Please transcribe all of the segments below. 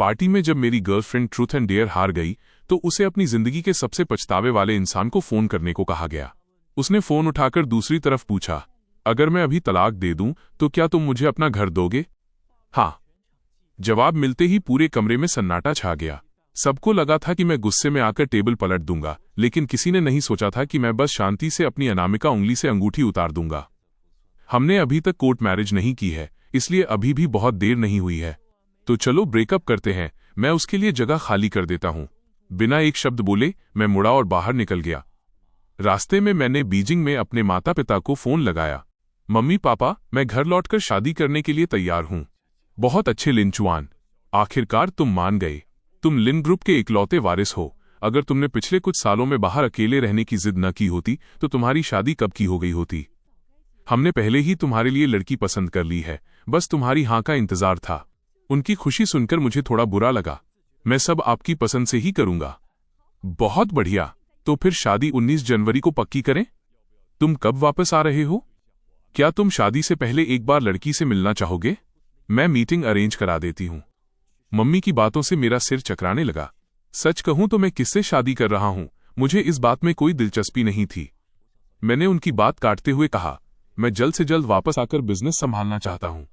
Party में जब मेरी गर्लफ्रेंड ट्रूथ एंड डेयर हार गई तो उसे अपनी जिंदगी के सबसे पछतावे वाले इंसान को फोन करने को कहा गया। उसने फोन उठाकर दूसरी तरफ पूछा, अगर मैं अभी तलाक दे दूं तो क्या तुम मुझे अपना घर दोगे? हाँ। जवाब मिलते ही पूरे कमरे में सन्नाटा छा गया। सबको लगा था कि मैं गुस्से में आकर टेबल पलट दूंगा, लेकिन किसी ने नहीं सोचा था कि मैं बस शांति से अपनी अनामिका उंगली से अंगूठी उतार दूंगा। हमने अभी तक कोर्ट मैरिज नहीं की है, इसलिए अभी भी बहुत देर नहीं हुई है। तो चलो ब्रेकअप करते हैं, मैं उसके लिए जगह खाली कर देता हूं। बिना एक शब्द बोले मैं मुड़ा और बाहर निकल गया। रास्ते में मैंने बीजिंग में अपने माता पिता को फोन लगाया। मम्मी पापा, मैं घर लौटकर शादी करने के लिए तैयार हूं। बहुत अच्छे लिनचुआन, आखिरकार तुम मान गए। तुम लिन ग्रुप के इकलौते वारिस हो। अगर तुमने पिछले कुछ सालों में बाहर अकेले रहने की जिद न की होती तो तुम्हारी शादी कब की हो गई होती। हमने पहले ही तुम्हारे लिए लड़की पसंद कर ली है, बस तुम्हारी हाँ का इंतजार था। उनकी खुशी सुनकर मुझे थोड़ा बुरा लगा। मैं सब आपकी पसंद से ही करूंगा। बहुत बढ़िया, तो फिर शादी 19 जनवरी को पक्की करें। तुम कब वापस आ रहे हो? क्या तुम शादी से पहले एक बार लड़की से मिलना चाहोगे? मैं मीटिंग अरेंज करा देती हूं। मम्मी की बातों से मेरा सिर चकराने लगा। सच कहूं तो मैं किससे शादी कर रहा हूं, मुझे इस बात में कोई दिलचस्पी नहीं थी। मैंने उनकी बात काटते हुए कहा, मैं जल्द से जल्द वापस आकर बिजनेस संभालना चाहता हूं।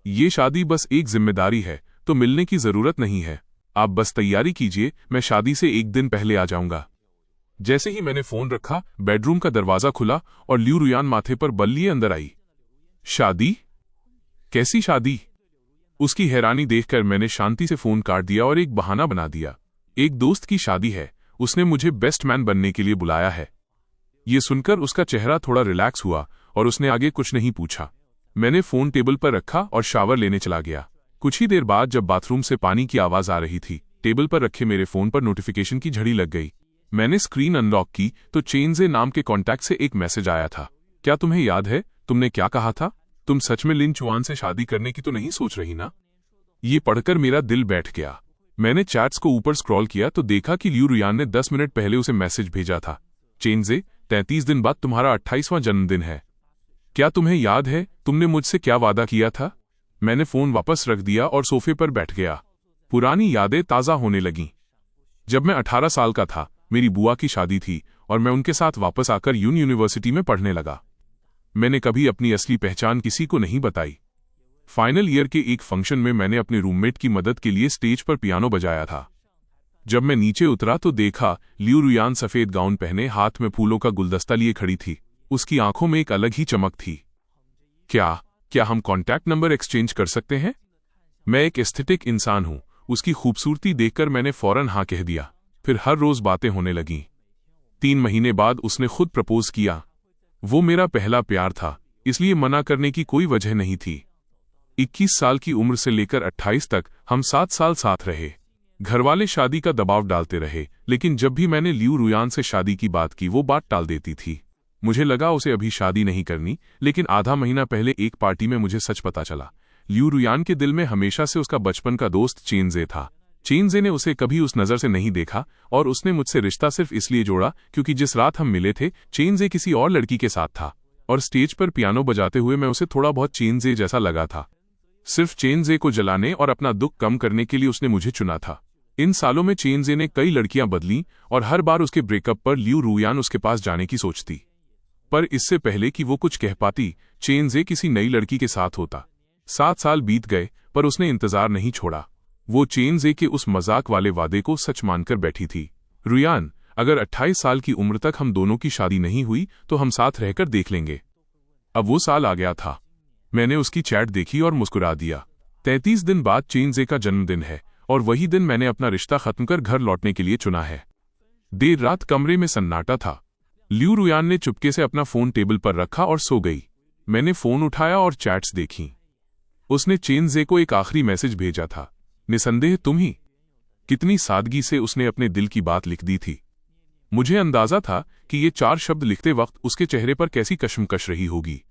ये शादी बस एक जिम्मेदारी है, तो मिलने की जरूरत नहीं है। आप बस तैयारी कीजिए, मैं शादी से एक दिन पहले आ जाऊंगा। जैसे ही मैंने फोन रखा, बेडरूम का दरवाजा खुला और ल्यू रुयान माथे पर बल लिए अंदर आई। शादी? कैसी शादी? उसकी हैरानी देखकर मैंने शांति से फोन काट दिया और एक बहाना बना दिया। एक दोस्त की शादी है, उसने मुझे बेस्ट मैन बनने के लिए बुलाया है। ये सुनकर उसका चेहरा थोड़ा रिलैक्स हुआ और उसने आगे कुछ नहीं पूछा। मैंने फोन टेबल पर रखा और शावर लेने चला गया। कुछ ही देर बाद जब बाथरूम से पानी की आवाज आ रही थी, टेबल पर रखे मेरे फोन पर नोटिफिकेशन की झड़ी लग गई। मैंने स्क्रीन अनलॉक की तो चेनजे नाम के कॉन्टैक्ट से एक मैसेज आया था। क्या तुम्हें याद है तुमने क्या कहा था? तुम सच में लिन चुआन से शादी करने की तो नहीं सोच रही ना? ये पढ़कर मेरा दिल बैठ गया। मैंने चैट्स को ऊपर स्क्रॉल किया तो देखा कि ल्यू रुयान ने 10 मिनट पहले उसे मैसेज भेजा था। चेनजे, 33 दिन बाद तुम्हारा 28वां जन्मदिन है। क्या तुम्हें याद है तुमने मुझसे क्या वादा किया था? मैंने फोन वापस रख दिया और सोफे पर बैठ गया। पुरानी यादें ताज़ा होने लगीं। जब मैं 18 साल का था, मेरी बुआ की शादी थी और मैं उनके साथ वापस आकर यूनिवर्सिटी में पढ़ने लगा। मैंने कभी अपनी असली पहचान किसी को नहीं बताई। फाइनल ईयर के एक फंक्शन में मैंने अपने रूममेट की मदद के लिए स्टेज पर पियानो बजाया था। जब मैं नीचे उतरा तो देखा ल्यू रुयान सफेद गाउन पहने हाथ में फूलों का गुलदस्ता लिए खड़ी थी। उसकी आंखों में एक अलग ही चमक थी। क्या हम कॉन्टैक्ट नंबर एक्सचेंज कर सकते हैं? मैं एक एस्थेटिक इंसान हूं। उसकी खूबसूरती देखकर मैंने फौरन हाँ कह दिया। फिर हर रोज बातें होने लगीं। 3 महीने बाद उसने खुद प्रपोज किया। वो मेरा पहला प्यार था, इसलिए मना करने की कोई वजह नहीं थी। 21 साल की उम्र से लेकर 28 तक हम 7 साल साथ रहे। घरवाले शादी का दबाव डालते रहे, लेकिन जब भी मैंने ल्यू रुयान से शादी की बात की वो बात टाल देती थी। मुझे लगा उसे अभी शादी नहीं करनी, लेकिन आधा महीना पहले एक पार्टी में मुझे सच पता चला। ल्यू रुयान के दिल में हमेशा से उसका बचपन का दोस्त चेनजे था। चेनजे ने उसे कभी उस नज़र से नहीं देखा और उसने मुझसे रिश्ता सिर्फ इसलिए जोड़ा क्योंकि जिस रात हम मिले थे चेनजे किसी और लड़की के साथ था और स्टेज पर पियानो बजाते हुए मैं उसे थोड़ा बहुत चेनजे जैसा लगा था। सिर्फ चेनजे को जलाने और अपना दुख कम करने के लिए उसने मुझे चुना था। इन सालों में चेनजे ने कई लड़कियां बदली और हर बार उसके ब्रेकअप पर ल्यू रुयान उसके पास जाने की सोचती। पर इससे पहले कि वो कुछ कह पाती, चेनजे किसी नई लड़की के साथ होता। 7 साल बीत गए पर उसने इंतजार नहीं छोड़ा। वो चेनजे के उस मजाक वाले वादे को सच मानकर बैठी थी। रुयान, अगर 28 साल की उम्र तक हम दोनों की शादी नहीं हुई तो हम साथ रहकर देख लेंगे। अब वो साल आ गया था। मैंने उसकी चैट देखी और मुस्कुरा दिया। 33 दिन बाद चेनजे का जन्मदिन है और वही दिन मैंने अपना रिश्ता खत्म कर घर लौटने के लिए चुना है। देर रात कमरे में सन्नाटा था। ल्यू रुयान ने चुपके से अपना फोन टेबल पर रखा और सो गई। मैंने फोन उठाया और चैट्स देखी। उसने चेनजे को एक आखिरी मैसेज भेजा था, निसंदेह तुम ही। कितनी सादगी से उसने अपने दिल की बात लिख दी थी। मुझे अंदाजा था कि ये 4 शब्द लिखते वक्त उसके चेहरे पर कैसी कशमकश रही होगी।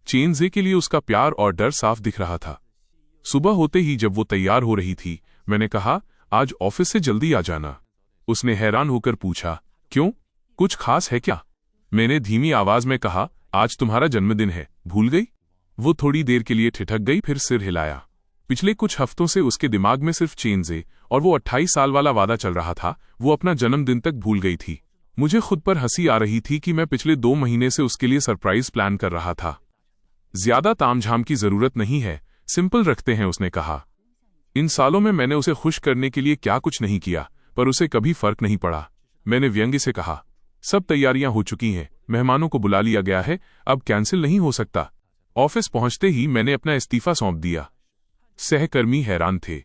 चेनजे के लिए उसका प्यार और डर साफ दिख रहा था। सुबह होते ही जब वो तैयार हो रही थी, मैंने कहा, आज ऑफिस से जल्दी आ जाना। उसने हैरान होकर पूछा, क्यों, कुछ खास है क्या? मैंने धीमी आवाज में कहा, आज तुम्हारा जन्मदिन है, भूल गई? वो थोड़ी देर के लिए ठिठक गई, फिर सिर हिलाया। पिछले कुछ हफ्तों से उसके दिमाग में सिर्फ चेंजे और वो 28 साल वाला वादा चल रहा था। वो अपना जन्मदिन तक भूल गई थी। मुझे खुद पर हंसी आ रही थी कि मैं पिछले 2 महीने से उसके लिए सरप्राइज प्लान कर रहा था। ज्यादा तामझाम की जरूरत नहीं है, सिंपल रखते हैं, उसने कहा। इन सालों में मैंने उसे खुश करने के लिए क्या कुछ नहीं किया, पर उसे कभी फर्क नहीं पड़ा। मैंने व्यंग्य से कहा, सब तैयारियां हो चुकी हैं, मेहमानों को बुला लिया गया है, अब कैंसिल नहीं हो सकता। ऑफिस पहुंचते ही मैंने अपना इस्तीफा सौंप दिया। सहकर्मी हैरान थे।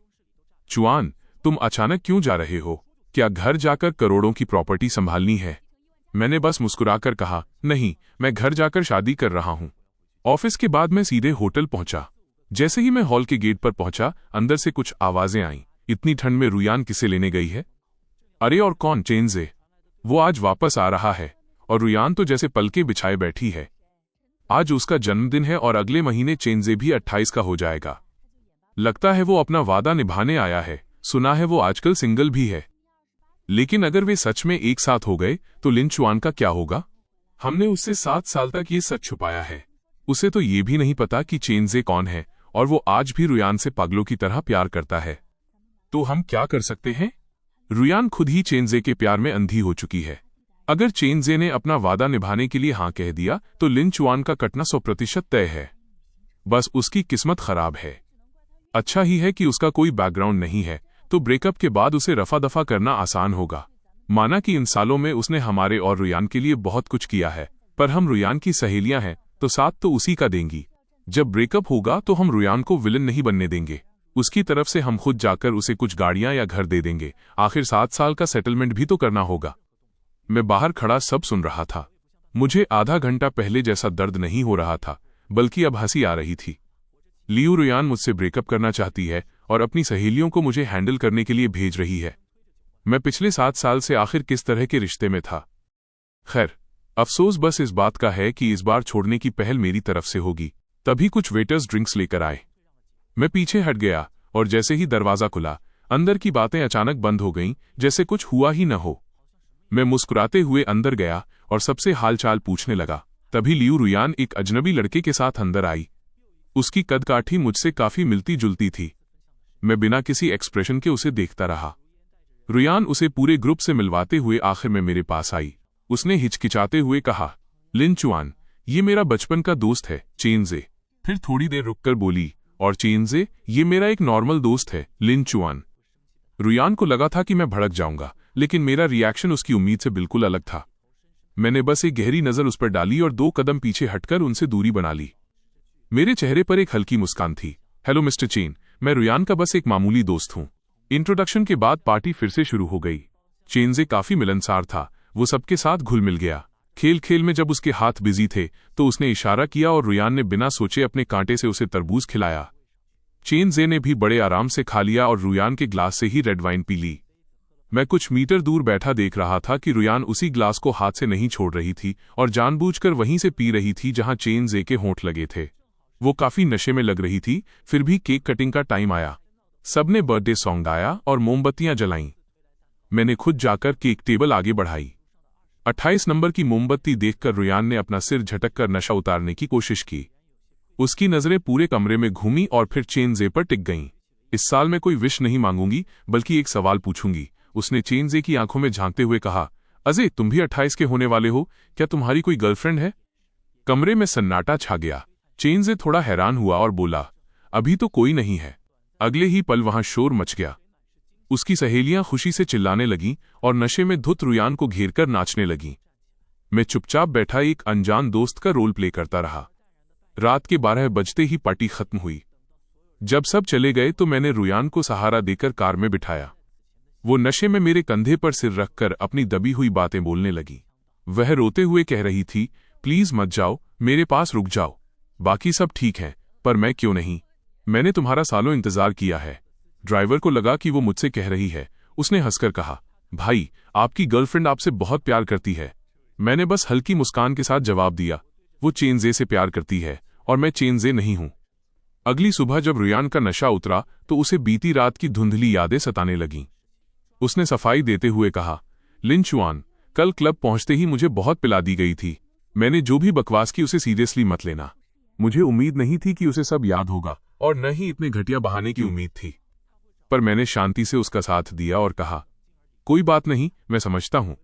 चुआन, तुम अचानक क्यों जा रहे हो? क्या घर जाकर करोड़ों की प्रॉपर्टी संभालनी है? मैंने बस मुस्कुराकर कहा, नहीं, मैं घर जाकर शादी कर रहा हूं। ऑफिस के बाद मैं सीधे होटल पहुंचा। जैसे ही मैं हॉल के गेट पर पहुंचा, अंदर से कुछ आवाजें आईं। इतनी ठंड में रुयान किसे लेने गई है? अरे और कौन? चेंजे। वो आज वापस आ रहा है। और रुयान तो जैसे पलके बिछाए बैठी है। आज उसका जन्मदिन है और अगले महीने चेंजे भी 28 का हो जाएगा। लगता है वो अपना वादा निभाने आया है। सुना है वो आजकल सिंगल भी है। लेकिन अगर वे सच में एक साथ हो गए तो लिन चुआन का क्या होगा? हमने उससे 7 साल तक ये सच छुपाया है। उसे तो ये भी नहीं पता कि चेंजे कौन है, और वो आज भी रुयान से पागलों की तरह प्यार करता है। तो हम क्या कर सकते हैं? रुयान खुद ही चेंजे के प्यार में अंधी हो चुकी है। अगर चेंजे ने अपना वादा निभाने के लिए हाँ कह दिया तो लिन चुआन का कटना 100% तय है। बस उसकी किस्मत खराब है। अच्छा ही है कि उसका कोई बैकग्राउंड नहीं है, तो ब्रेकअप के बाद उसे रफा दफा करना आसान होगा। माना कि इन सालों में उसने हमारे और रुयान के लिए बहुत कुछ किया है, पर हम रुयान की सहेलियां हैं तो साथ तो उसी का देंगी। जब ब्रेकअप होगा तो हम रुयान को विलन नहीं बनने देंगे। उसकी तरफ से हम खुद जाकर उसे कुछ गाड़ियां या घर दे देंगे। आखिर 7 साल का सेटलमेंट भी तो करना होगा। मैं बाहर खड़ा सब सुन रहा था। मुझे आधा घंटा पहले जैसा दर्द नहीं हो रहा था, बल्कि अब हंसी आ रही थी। लियू रुयान मुझसे ब्रेकअप करना चाहती है और अपनी सहेलियों को मुझे हैंडल करने के लिए भेज रही है। मैं पिछले 7 साल से आखिर किस तरह के रिश्ते में था? खैर, अफसोस बस इस बात का है कि इस बार छोड़ने की पहल मेरी तरफ से होगी। तभी कुछ वेटर्स ड्रिंक्स लेकर आए। मैं पीछे हट गया और जैसे ही दरवाजा खुला, अंदर की बातें अचानक बंद हो गईं, जैसे कुछ हुआ ही न हो। मैं मुस्कुराते हुए अंदर गया और सबसे हालचाल पूछने लगा। तभी लियू रुयान एक अजनबी लड़के के साथ अंदर आई। उसकी कदकाठी मुझसे काफी मिलती जुलती थी। मैं बिना किसी एक्सप्रेशन के उसे देखता रहा। रुयान उसे पूरे ग्रुप से मिलवाते हुए आखिर में मेरे पास आई। उसने हिचकिचाते हुए कहा, लिन चुआन, ये मेरा बचपन का दोस्त है, चेंजे। फिर थोड़ी देर रुककर बोली, और चेंजे, ये मेरा एक नॉर्मल दोस्त है, लिन चुआन। रुयान को लगा था कि मैं भड़क जाऊंगा, लेकिन मेरा रिएक्शन उसकी उम्मीद से बिल्कुल अलग था। मैंने बस एक गहरी नजर उस पर डाली और 2 कदम पीछे हटकर उनसे दूरी बना ली। मेरे चेहरे पर एक हल्की मुस्कान थी। हेलो मिस्टर चेन, मैं रुयान का बस एक मामूली दोस्त हूं। इंट्रोडक्शन के बाद पार्टी फिर से शुरू हो गई। चेंजे काफी मिलनसार था। वो सबके साथ घुल मिल गया। खेल खेल में जब उसके हाथ बिजी थे तो उसने इशारा किया और रुयान ने बिना सोचे अपने कांटे से उसे तरबूज खिलाया। चेंजे ने भी बड़े आराम से खा लिया और रुयान के ग्लास से ही रेड वाइन पी ली। मैं कुछ मीटर दूर बैठा देख रहा था कि रुयान उसी ग्लास को हाथ से नहीं छोड़ रही थी और जानबूझकर वहीं से पी रही थी जहां चेंजे के होंठ लगे थे। वो काफी नशे में लग रही थी। फिर भी केक कटिंग का टाइम आया। सबने बर्थडे सॉन्ग गाया और मोमबत्तियां जलाईं। मैंने खुद जाकर केक टेबल आगे बढ़ाई। 28 नंबर की मोमबत्ती देखकर रुयान ने अपना सिर झटककर नशा उतारने की कोशिश की। उसकी नजरें पूरे कमरे में घूमी और फिर चेंजे पर टिक गईं। इस साल मैं कोई विश नहीं मांगूंगी, बल्कि एक सवाल पूछूंगी, उसने चेंजे की आंखों में झांकते हुए कहा। अजय, तुम भी 28 के होने वाले हो, क्या तुम्हारी कोई गर्लफ्रेंड है? कमरे में सन्नाटा छा गया। चेंजे थोड़ा हैरान हुआ और बोला, अभी तो कोई नहीं है। अगले ही पल वहां शोर मच गया। उसकी सहेलियां खुशी से चिल्लाने लगीं और नशे में धुत रुयान को घेरकर नाचने लगीं। मैं चुपचाप बैठा एक अनजान दोस्त का रोल प्ले करता रहा। रात के 12 बजते ही पार्टी खत्म हुई। जब सब चले गए तो मैंने रुयान को सहारा देकर कार में बिठाया। वो नशे में मेरे कंधे पर सिर रखकर अपनी दबी हुई बातें बोलने लगी। वह रोते हुए कह रही थी, प्लीज मत जाओ, मेरे पास रुक जाओ। बाकी सब ठीक है, पर मैं क्यों नहीं? मैंने तुम्हारा सालों इंतजार किया है। ड्राइवर को लगा कि वो मुझसे कह रही है। उसने हंसकर कहा, भाई, आपकी गर्लफ्रेंड आपसे बहुत प्यार करती है। मैंने बस हल्की मुस्कान के साथ जवाब दिया, वो चेंजे से प्यार करती है और मैं चेंजे नहीं हूं। अगली सुबह जब रुयान का नशा उतरा तो उसे बीती रात की धुंधली यादें सताने लगीं। उसने सफाई देते हुए कहा, लिन चुआन, कल क्लब पहुंचते ही मुझे बहुत पिला दी गई थी। मैंने जो भी बकवास की उसे सीरियसली मत लेना। मुझे उम्मीद नहीं थी कि उसे सब याद होगा और न ही इतने घटिया बहाने की उम्मीद थी। पर मैंने शांति से उसका साथ दिया और कहा, कोई बात नहीं, मैं समझता हूं।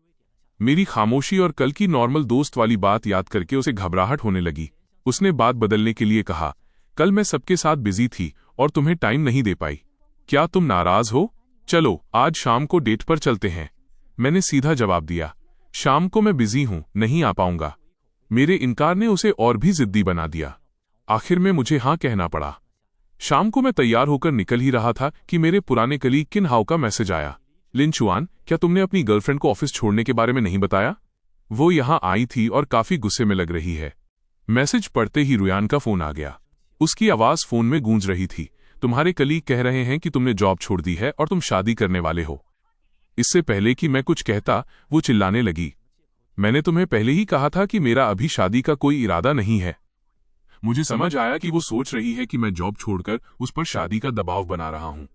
मेरी खामोशी और कल की नॉर्मल दोस्त वाली बात याद करके उसे घबराहट होने लगी। उसने बात बदलने के लिए कहा, कल मैं सबके साथ बिजी थी और तुम्हें टाइम नहीं दे पाई। क्या तुम नाराज हो? चलो आज शाम को डेट पर चलते हैं। मैंने सीधा जवाब दिया, शाम को मैं बिजी हूं, नहीं आ पाऊंगा। मेरे इनकार ने उसे और भी जिद्दी बना दिया। आखिर में मुझे हाँ कहना पड़ा। शाम को मैं तैयार होकर निकल ही रहा था कि मेरे पुराने कलीग किन हाउ का मैसेज आया। लिन चुआन, क्या तुमने अपनी गर्लफ्रेंड को ऑफिस छोड़ने के बारे में नहीं बताया? वो यहां आई थी और काफी गुस्से में लग रही है। मैसेज पढ़ते ही रुयान का फोन आ गया। उसकी आवाज फोन में गूंज रही थी, तुम्हारे कलीग कह रहे हैं कि तुमने जॉब छोड़ दी है और तुम शादी करने वाले हो। इससे पहले कि मैं कुछ कहता, वो चिल्लाने लगी, मैंने तुम्हें पहले ही कहा था कि मेरा अभी शादी का कोई इरादा नहीं है। मुझे समझ आया कि वो सोच रही है कि मैं जॉब छोड़कर उस पर शादी का दबाव बना रहा हूं।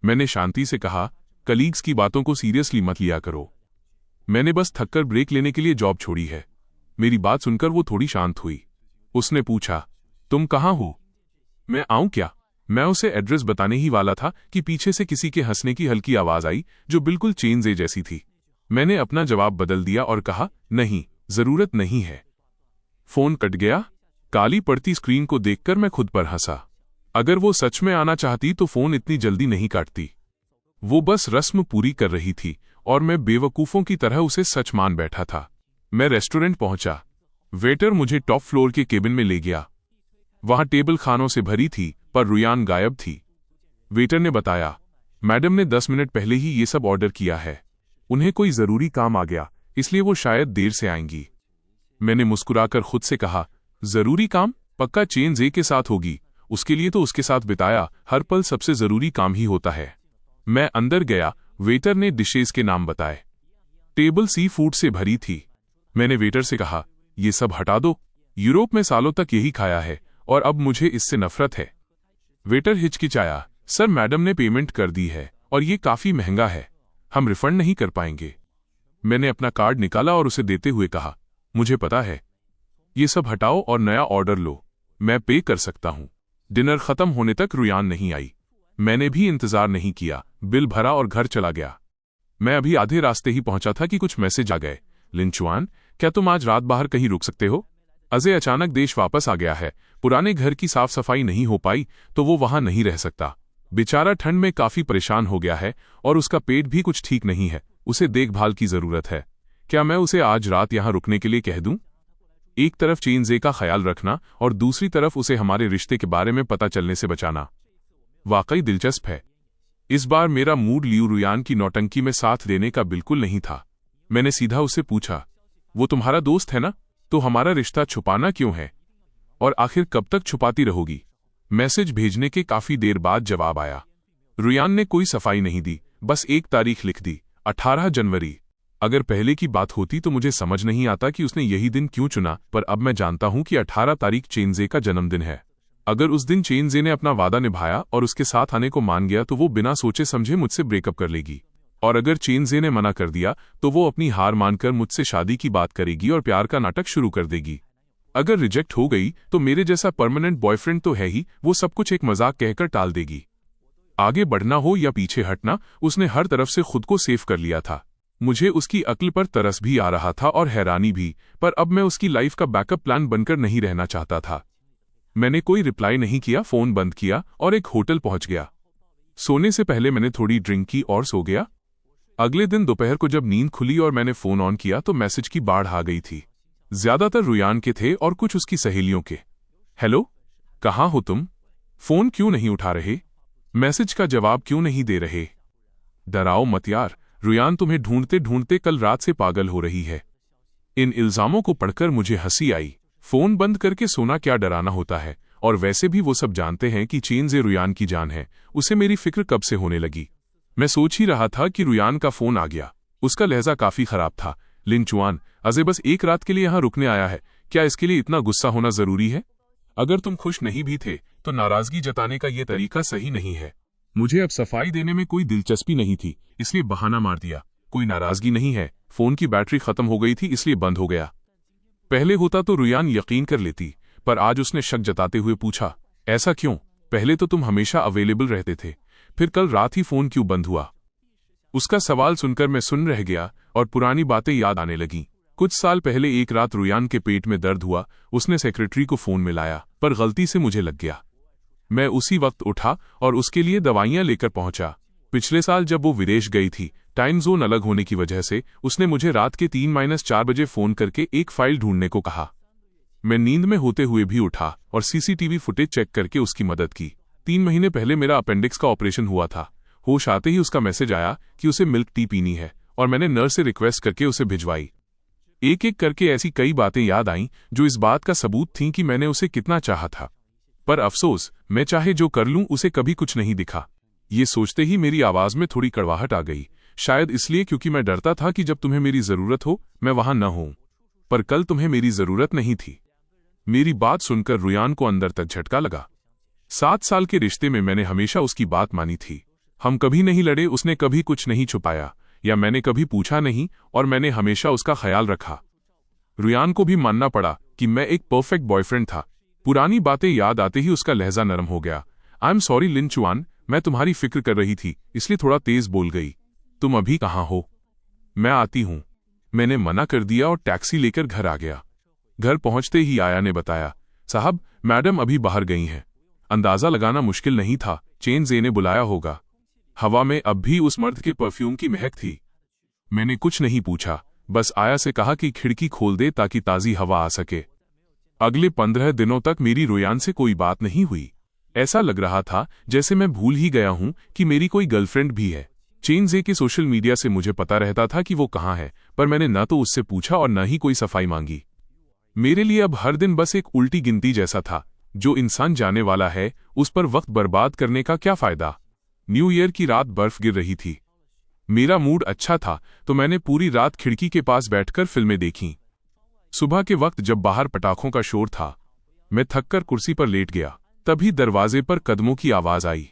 मैंने शांति से कहा, कलीग्स की बातों को सीरियसली मत लिया करो। मैंने बस थककर ब्रेक लेने के लिए जॉब छोड़ी है। मेरी बात सुनकर वो थोड़ी शांत हुई। उसने पूछा, तुम कहाँ हो? मैं आऊं क्या? मैं उसे एड्रेस बताने ही वाला था कि पीछे से किसी के हंसने की हल्की आवाज आई जो बिल्कुल चेनज़े जैसी थी। मैंने अपना जवाब बदल दिया और कहा, नहीं, जरूरत नहीं है। फोन कट गया। काली पड़ती स्क्रीन को देखकर मैं खुद पर हंसा। अगर वो सच में आना चाहती तो फोन इतनी जल्दी नहीं काटती। वो बस रस्म पूरी कर रही थी और मैं बेवकूफों की तरह उसे सच मान बैठा था। मैं रेस्टोरेंट पहुंचा। वेटर मुझे टॉप फ्लोर के केबिन में ले गया। वहां टेबल खानों से भरी थी, पर रुयान गायब थी। वेटर ने बताया, मैडम ने 10 मिनट पहले ही ये सब ऑर्डर किया है। उन्हें कोई जरूरी काम आ गया, इसलिए वो शायद देर से आएंगी। मैंने मुस्कुराकर खुद से कहा, जरूरी काम? पक्का चेनज़े के साथ होगी। उसके लिए तो उसके साथ बिताया हर पल सबसे जरूरी काम ही होता है। मैं अंदर गया। वेटर ने डिशेज के नाम बताए। टेबल सी फूड से भरी थी। मैंने वेटर से कहा, ये सब हटा दो। यूरोप में सालों तक यही खाया है और अब मुझे इससे नफरत है। वेटर हिचकिचाया, सर मैडम ने पेमेंट कर दी है और ये काफी महंगा है, हम रिफंड नहीं कर पाएंगे। मैंने अपना कार्ड निकाला और उसे देते हुए कहा, मुझे पता है, ये सब हटाओ और नया ऑर्डर लो, मैं पे कर सकता हूं। डिनर खत्म होने तक रुयान नहीं आई। मैंने भी इंतजार नहीं किया, बिल भरा और घर चला गया। मैं अभी आधे रास्ते ही पहुंचा था कि कुछ मैसेज आ गए। लिन चुआन, क्या तुम आज रात बाहर कहीं रुक सकते हो? अजय अचानक देश वापस आ गया है। पुराने घर की साफ सफाई नहीं हो पाई तो वो वहां नहीं रह सकता। बेचारा ठंड में काफी परेशान हो गया है और उसका पेट भी कुछ ठीक नहीं है। उसे देखभाल की जरूरत है। क्या मैं उसे आज रात यहां रुकने के लिए कह दूं? एक तरफ चेनज़े का ख्याल रखना और दूसरी तरफ उसे हमारे रिश्ते के बारे में पता चलने से बचाना वाकई दिलचस्प है। इस बार मेरा मूड लियू रुयान की नौटंकी में साथ देने का बिल्कुल नहीं था। मैंने सीधा उससे पूछा, वो तुम्हारा दोस्त है ना? तो हमारा रिश्ता छुपाना क्यों है? और आखिर कब तक छुपाती रहोगी? मैसेज भेजने के काफी देर बाद जवाब आया। रुयान ने कोई सफाई नहीं दी, बस एक तारीख लिख दी, 18 जनवरी। अगर पहले की बात होती तो मुझे समझ नहीं आता कि उसने यही दिन क्यों चुना, पर अब मैं जानता हूं कि 18 तारीख चेनज़े का जन्मदिन है। अगर उस दिन चेनज़े ने अपना वादा निभाया और उसके साथ आने को मान गया तो वो बिना सोचे समझे मुझसे ब्रेकअप कर लेगी। और अगर चेनज़े ने मना कर दिया तो वो अपनी हार मानकर मुझसे शादी की बात करेगी और प्यार का नाटक शुरू कर देगी। अगर रिजेक्ट हो गई तो मेरे जैसा परमानेंट बॉयफ्रेंड तो है ही, वो सब कुछ एक मजाक कहकर टाल देगी। आगे बढ़ना हो या पीछे हटना, उसने हर तरफ से खुद को सेफ कर लिया था। मुझे उसकी अक्ल पर तरस भी आ रहा था और हैरानी भी, पर अब मैं उसकी लाइफ का बैकअप प्लान बनकर नहीं रहना चाहता था। मैंने कोई रिप्लाई नहीं किया, फोन बंद किया और एक होटल पहुंच गया। सोने से पहले मैंने थोड़ी ड्रिंक की और सो गया। अगले दिन दोपहर को जब नींद खुली और मैंने फोन ऑन किया तो मैसेज की बाढ़ आ गई थी। ज्यादातर रुयान के थे और कुछ उसकी सहेलियों के। हेलो, कहाँ हो तुम? फोन क्यों नहीं उठा रहे? मैसेज का जवाब क्यों नहीं दे रहे? डराओ मत यार, रुयान तुम्हें ढूंढते ढूंढते कल रात से पागल हो रही है। इन इल्जामों को पढ़कर मुझे हंसी आई। फोन बंद करके सोना क्या डराना होता है, और वैसे भी वो सब जानते हैं कि चेनज़े रुयान की जान है। उसे मेरी फिक्र कब से होने लगी। मैं सोच ही रहा था कि रुयान का फोन आ गया। उसका लहजा काफी खराब था। लिन चुआन, अजय बस एक रात के लिए यहां रुकने आया है, क्या इसके लिए इतना गुस्सा होना जरूरी है? अगर तुम खुश नहीं भी थे तो नाराजगी जताने का यह तरीका सही नहीं है। मुझे अब सफाई देने में कोई दिलचस्पी नहीं थी, इसलिए बहाना मार दिया। कोई नाराजगी नहीं है, फोन की बैटरी खत्म हो गई थी इसलिए बंद हो गया। पहले होता तो रुयान यकीन कर लेती, पर आज उसने शक जताते हुए पूछा, ऐसा क्यों? पहले तो तुम हमेशा अवेलेबल रहते थे, फिर कल रात ही फोन क्यों बंद हुआ? उसका सवाल सुनकर मैं सुन रह गया और पुरानी बातें याद आने लगीं। कुछ साल पहले एक रात रुयान के पेट में दर्द हुआ। उसने सेक्रेटरी को फोन मिलाया, पर गलती से मुझे लग गया। मैं उसी वक्त उठा और उसके लिए दवाइयां लेकर पहुंचा। पिछले साल जब वो विदेश गई थी, टाइम जोन अलग होने की वजह से उसने मुझे रात के 3-4 बजे फोन करके एक फाइल ढूंढने को कहा। मैं नींद में होते हुए भी उठा और सीसीटीवी फुटेज चेक करके उसकी मदद की। 3 महीने पहले मेरा अपेंडिक्स का ऑपरेशन हुआ था। होश आते ही उसका मैसेज आया कि उसे मिल्क टी पीनी है और मैंने नर्स से रिक्वेस्ट करके उसे भिजवाई। एक एक करके ऐसी कई बातें याद आईं जो इस बात का सबूत थीं कि मैंने उसे कितना चाहा था। पर अफसोस, मैं चाहे जो कर लूं उसे कभी कुछ नहीं दिखा। ये सोचते ही मेरी आवाज में थोड़ी कड़वाहट आ गई, शायद इसलिए क्योंकि मैं डरता था कि जब तुम्हें मेरी जरूरत हो मैं वहां न हूं। पर कल तुम्हें मेरी जरूरत नहीं थी। मेरी बात सुनकर रुयान को अंदर तक झटका लगा। 7 साल के रिश्ते में मैंने हमेशा उसकी बात मानी थी। हम कभी नहीं लड़े, उसने कभी कुछ नहीं छुपाया या मैंने कभी पूछा नहीं, और मैंने हमेशा उसका ख्याल रखा। रुयान को भी मानना पड़ा कि मैं एक परफेक्ट बॉयफ्रेंड था। पुरानी बातें याद आते ही उसका लहजा नरम हो गया। आई एम सॉरी लिन चुआन, मैं तुम्हारी फिक्र कर रही थी इसलिए थोड़ा तेज बोल गई। तुम अभी कहाँ हो? मैं आती हूं। मैंने मना कर दिया और टैक्सी लेकर घर आ गया। घर पहुंचते ही आया ने बताया, साहब मैडम अभी बाहर गई हैं। अंदाजा लगाना मुश्किल नहीं था, चेन जे ने बुलाया होगा। हवा में अब भी उस मर्द के परफ्यूम की महक थी। मैंने कुछ नहीं पूछा, बस आया से कहा कि खिड़की खोल दे ताकि ताजी हवा आ सके। अगले 15 दिनों तक मेरी रुयान से कोई बात नहीं हुई। ऐसा लग रहा था जैसे मैं भूल ही गया हूं कि मेरी कोई गर्लफ्रेंड भी है। चेन जे के सोशल मीडिया से मुझे पता रहता था कि वो कहाँ है, पर मैंने न तो उससे पूछा और न ही कोई सफाई मांगी। मेरे लिए अब हर दिन बस एक उल्टी गिनती जैसा था। जो इंसान जाने वाला है उस पर वक्त बर्बाद करने का क्या फायदा? न्यू ईयर की रात बर्फ गिर रही थी। मेरा मूड अच्छा था तो मैंने पूरी रात खिड़की के पास बैठकर फिल्में देखीं। सुबह के वक्त जब बाहर पटाखों का शोर था, मैं थककर कुर्सी पर लेट गया। तभी दरवाजे पर कदमों की आवाज आई।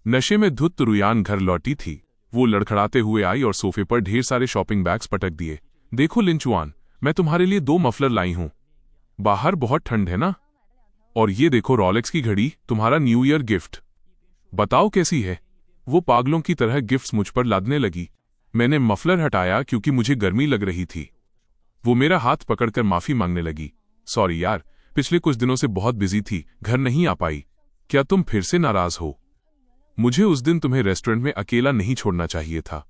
नशे में धुत रुयान घर लौटी थी। वो लड़खड़ाते हुए आई और सोफे पर ढेर सारे शॉपिंग बैग्स पटक दिए। देखो लिन चुआन, मैं तुम्हारे लिए 2 मफलर लाई हूं। बाहर बहुत ठंड है ना? और ये देखो रॉलेक्स की घड़ी, तुम्हारा न्यू ईयर गिफ्ट। बताओ कैसी है? वो पागलों की तरह गिफ्ट्स मुझ पर लादने लगी। मैंने मफलर हटाया क्योंकि मुझे गर्मी लग रही थी। वो मेरा हाथ पकड़कर माफी मांगने लगी। सॉरी यार, पिछले कुछ दिनों से बहुत बिजी थी, घर नहीं आ पाई। क्या तुम फिर से नाराज हो? मुझे उस दिन तुम्हें रेस्टोरेंट में अकेला नहीं छोड़ना चाहिए था।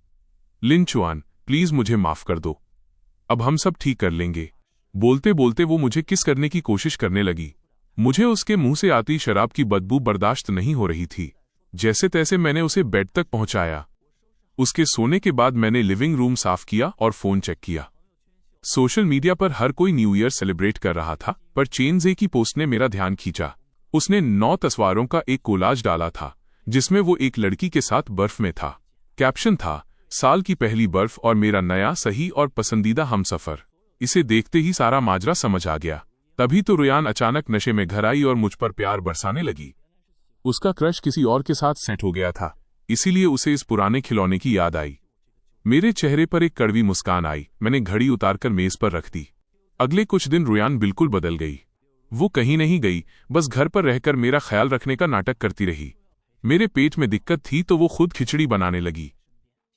लिन चुआन, प्लीज मुझे माफ कर दो। अब हम सब ठीक कर लेंगे। बोलते बोलते वो मुझे किस करने की कोशिश करने लगी। मुझे उसके मुंह से आती शराब की बदबू बर्दाश्त नहीं हो रही थी। जैसे तैसे मैंने उसे बेड तक पहुंचाया। उसके सोने के बाद मैंने लिविंग रूम साफ किया और फोन चेक किया। सोशल मीडिया पर हर कोई न्यू ईयर सेलिब्रेट कर रहा था, पर चेन जे की पोस्ट ने मेरा ध्यान खींचा। उसने 9 तस्वीरों का एक कोलाज डाला था जिसमें वो एक लड़की के साथ बर्फ में था। कैप्शन था, साल की पहली बर्फ और मेरा नया सही और पसंदीदा हमसफर। इसे देखते ही सारा माजरा समझ आ गया। तभी तो रुयान अचानक नशे में घर आई और मुझ पर प्यार बरसाने लगी। उसका क्रश किसी और के साथ सेट हो गया था, इसीलिए उसे इस पुराने खिलौने की याद आई। मेरे चेहरे पर एक कड़वी मुस्कान आई। मैंने घड़ी उतारकर मेज पर रख दी। अगले कुछ दिन रुयान बिल्कुल बदल गई। वो कहीं नहीं गई, बस घर पर रहकर मेरा ख्याल रखने का नाटक करती रही। मेरे पेट में दिक्कत थी तो वो खुद खिचड़ी बनाने लगी।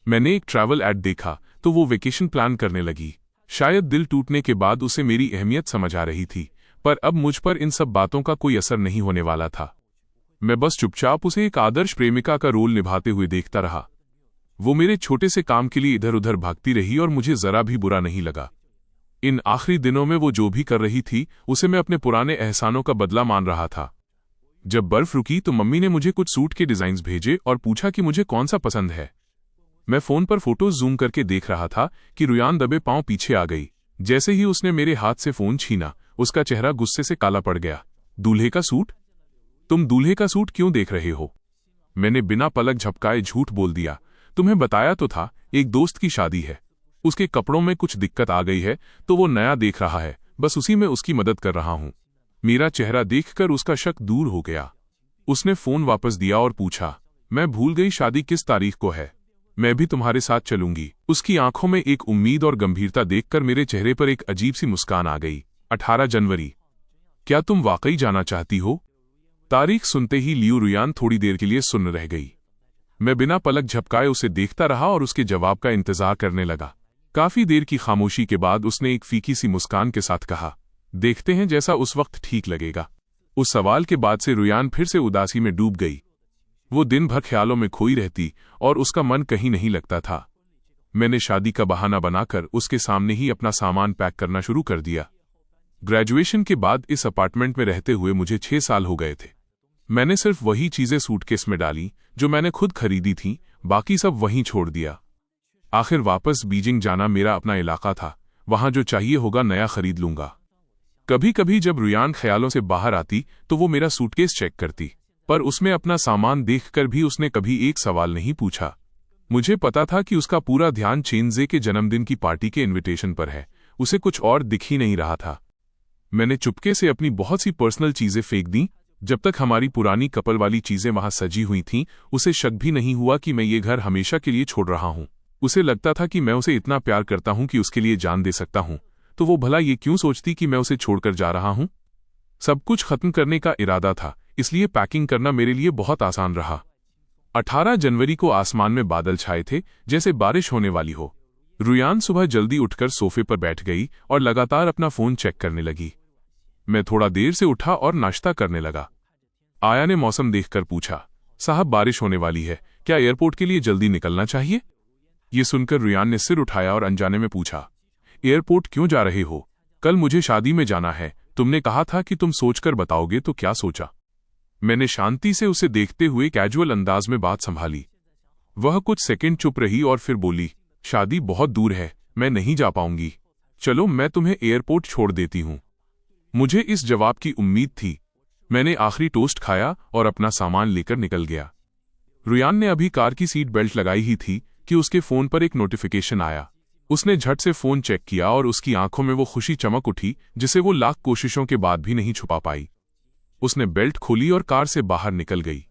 मैंने एक ट्रैवल ऐड देखा तो वो वेकेशन प्लान करने लगी। शायद दिल टूटने के बाद उसे मेरी अहमियत समझ आ रही थी, पर अब मुझ पर इन सब बातों का कोई असर नहीं होने वाला था। मैं बस चुपचाप उसे एक आदर्श प्रेमिका का रोल निभाते हुए देखता रहा। वो मेरे छोटे से काम के लिए इधर उधर भागती रही और मुझे जरा भी बुरा नहीं लगा। इन आखिरी दिनों में वो जो भी कर रही थी उसे मैं अपने पुराने एहसानों का बदला मान रहा था। जब बर्फ रुकी तो मम्मी ने मुझे कुछ सूट के डिजाइन्स भेजे और पूछा कि मुझे कौन सा पसंद है। मैं फोन पर फोटोज जूम करके देख रहा था कि रुयान दबे पांव पीछे आ गई। जैसे ही उसने मेरे हाथ से फोन छीना, उसका चेहरा गुस्से से काला पड़ गया। दूल्हे का सूट? तुम दूल्हे का सूट क्यों देख रहे हो? मैंने बिना पलक झपकाए झूठ बोल दिया। तुम्हें बताया तो था, एक दोस्त की शादी है, उसके कपड़ों में कुछ दिक्कत आ गई है तो वो नया देख रहा है, बस उसी में उसकी मदद कर रहा हूं। मेरा चेहरा देखकर उसका शक दूर हो गया। उसने फोन वापस दिया और पूछा, मैं भूल गई शादी किस तारीख को है? मैं भी तुम्हारे साथ चलूंगी। उसकी आंखों में एक उम्मीद और गंभीरता देखकर मेरे चेहरे पर एक अजीब सी मुस्कान आ गई। 18 जनवरी। क्या तुम वाकई जाना चाहती हो? तारीख सुनते ही लियू रुयान थोड़ी देर के लिए सुन्न रह गई। मैं बिना पलक झपकाए उसे देखता रहा और उसके जवाब का इंतजार करने लगा। काफी देर की खामोशी के बाद उसने एक फीकी सी मुस्कान के साथ कहा, देखते हैं जैसा उस वक्त ठीक लगेगा। उस सवाल के बाद से रुयान फिर से उदासी में डूब गई। वो दिन भर ख्यालों में खोई रहती और उसका मन कहीं नहीं लगता था। मैंने शादी का बहाना बनाकर उसके सामने ही अपना सामान पैक करना शुरू कर दिया। ग्रेजुएशन के बाद इस अपार्टमेंट में रहते हुए मुझे 6 साल हो गए थे। मैंने सिर्फ वही चीजें सूटकेस में डाली जो मैंने खुद खरीदी थी, बाकी सब वहीं छोड़ दिया। आखिर वापस बीजिंग जाना मेरा अपना इलाका था, वहां जो चाहिए होगा नया खरीद लूंगा। कभी कभी जब रुयान ख्यालों से बाहर आती तो वो मेरा सूटकेस चेक करती, पर उसमें अपना सामान देखकर भी उसने कभी एक सवाल नहीं पूछा। मुझे पता था कि उसका पूरा ध्यान चेनजे के जन्मदिन की पार्टी के इनविटेशन पर है, उसे कुछ और दिख ही नहीं रहा था। मैंने चुपके से अपनी बहुत सी पर्सनल चीजें फेंक दी। जब तक हमारी पुरानी कपल वाली चीजें वहां सजी हुई थीं, उसे शक भी नहीं हुआ कि मैं ये घर हमेशा के लिए छोड़ रहा हूं। उसे लगता था कि मैं उसे इतना प्यार करता हूं कि उसके लिए जान दे सकता हूं, तो वो भला ये क्यों सोचती कि मैं उसे छोड़कर जा रहा हूं। सब कुछ खत्म करने का इरादा था, इसलिए पैकिंग करना मेरे लिए बहुत आसान रहा। 18 जनवरी को आसमान में बादल छाए थे, जैसे बारिश होने वाली हो। रुयान सुबह जल्दी उठकर सोफे पर बैठ गई और लगातार अपना फोन चेक करने लगी। मैं थोड़ा देर से उठा और नाश्ता करने लगा। आया ने मौसम देखकर पूछा, साहब बारिश होने वाली है, क्या एयरपोर्ट के लिए जल्दी निकलना चाहिए? ये सुनकर रुयान ने सिर उठाया और अनजाने में पूछा, एयरपोर्ट क्यों जा रहे हो? कल मुझे शादी में जाना है, तुमने कहा था कि तुम सोचकर बताओगे, तो क्या सोचा? मैंने शांति से उसे देखते हुए कैजुअल अंदाज में बात संभाली। वह कुछ सेकंड चुप रही और फिर बोली, शादी बहुत दूर है, मैं नहीं जा पाऊंगी। चलो मैं तुम्हें एयरपोर्ट छोड़ देती हूं। मुझे इस जवाब की उम्मीद थी। मैंने आखिरी टोस्ट खाया और अपना सामान लेकर निकल गया। रुयान ने अभी कार की सीट बेल्ट लगाई ही थी कि उसके फोन पर एक नोटिफिकेशन आया। उसने झट से फोन चेक किया और उसकी आंखों में वो खुशी चमक उठी जिसे वो लाख कोशिशों के बाद भी नहीं छुपा पाई। उसने बेल्ट खोली और कार से बाहर निकल गई।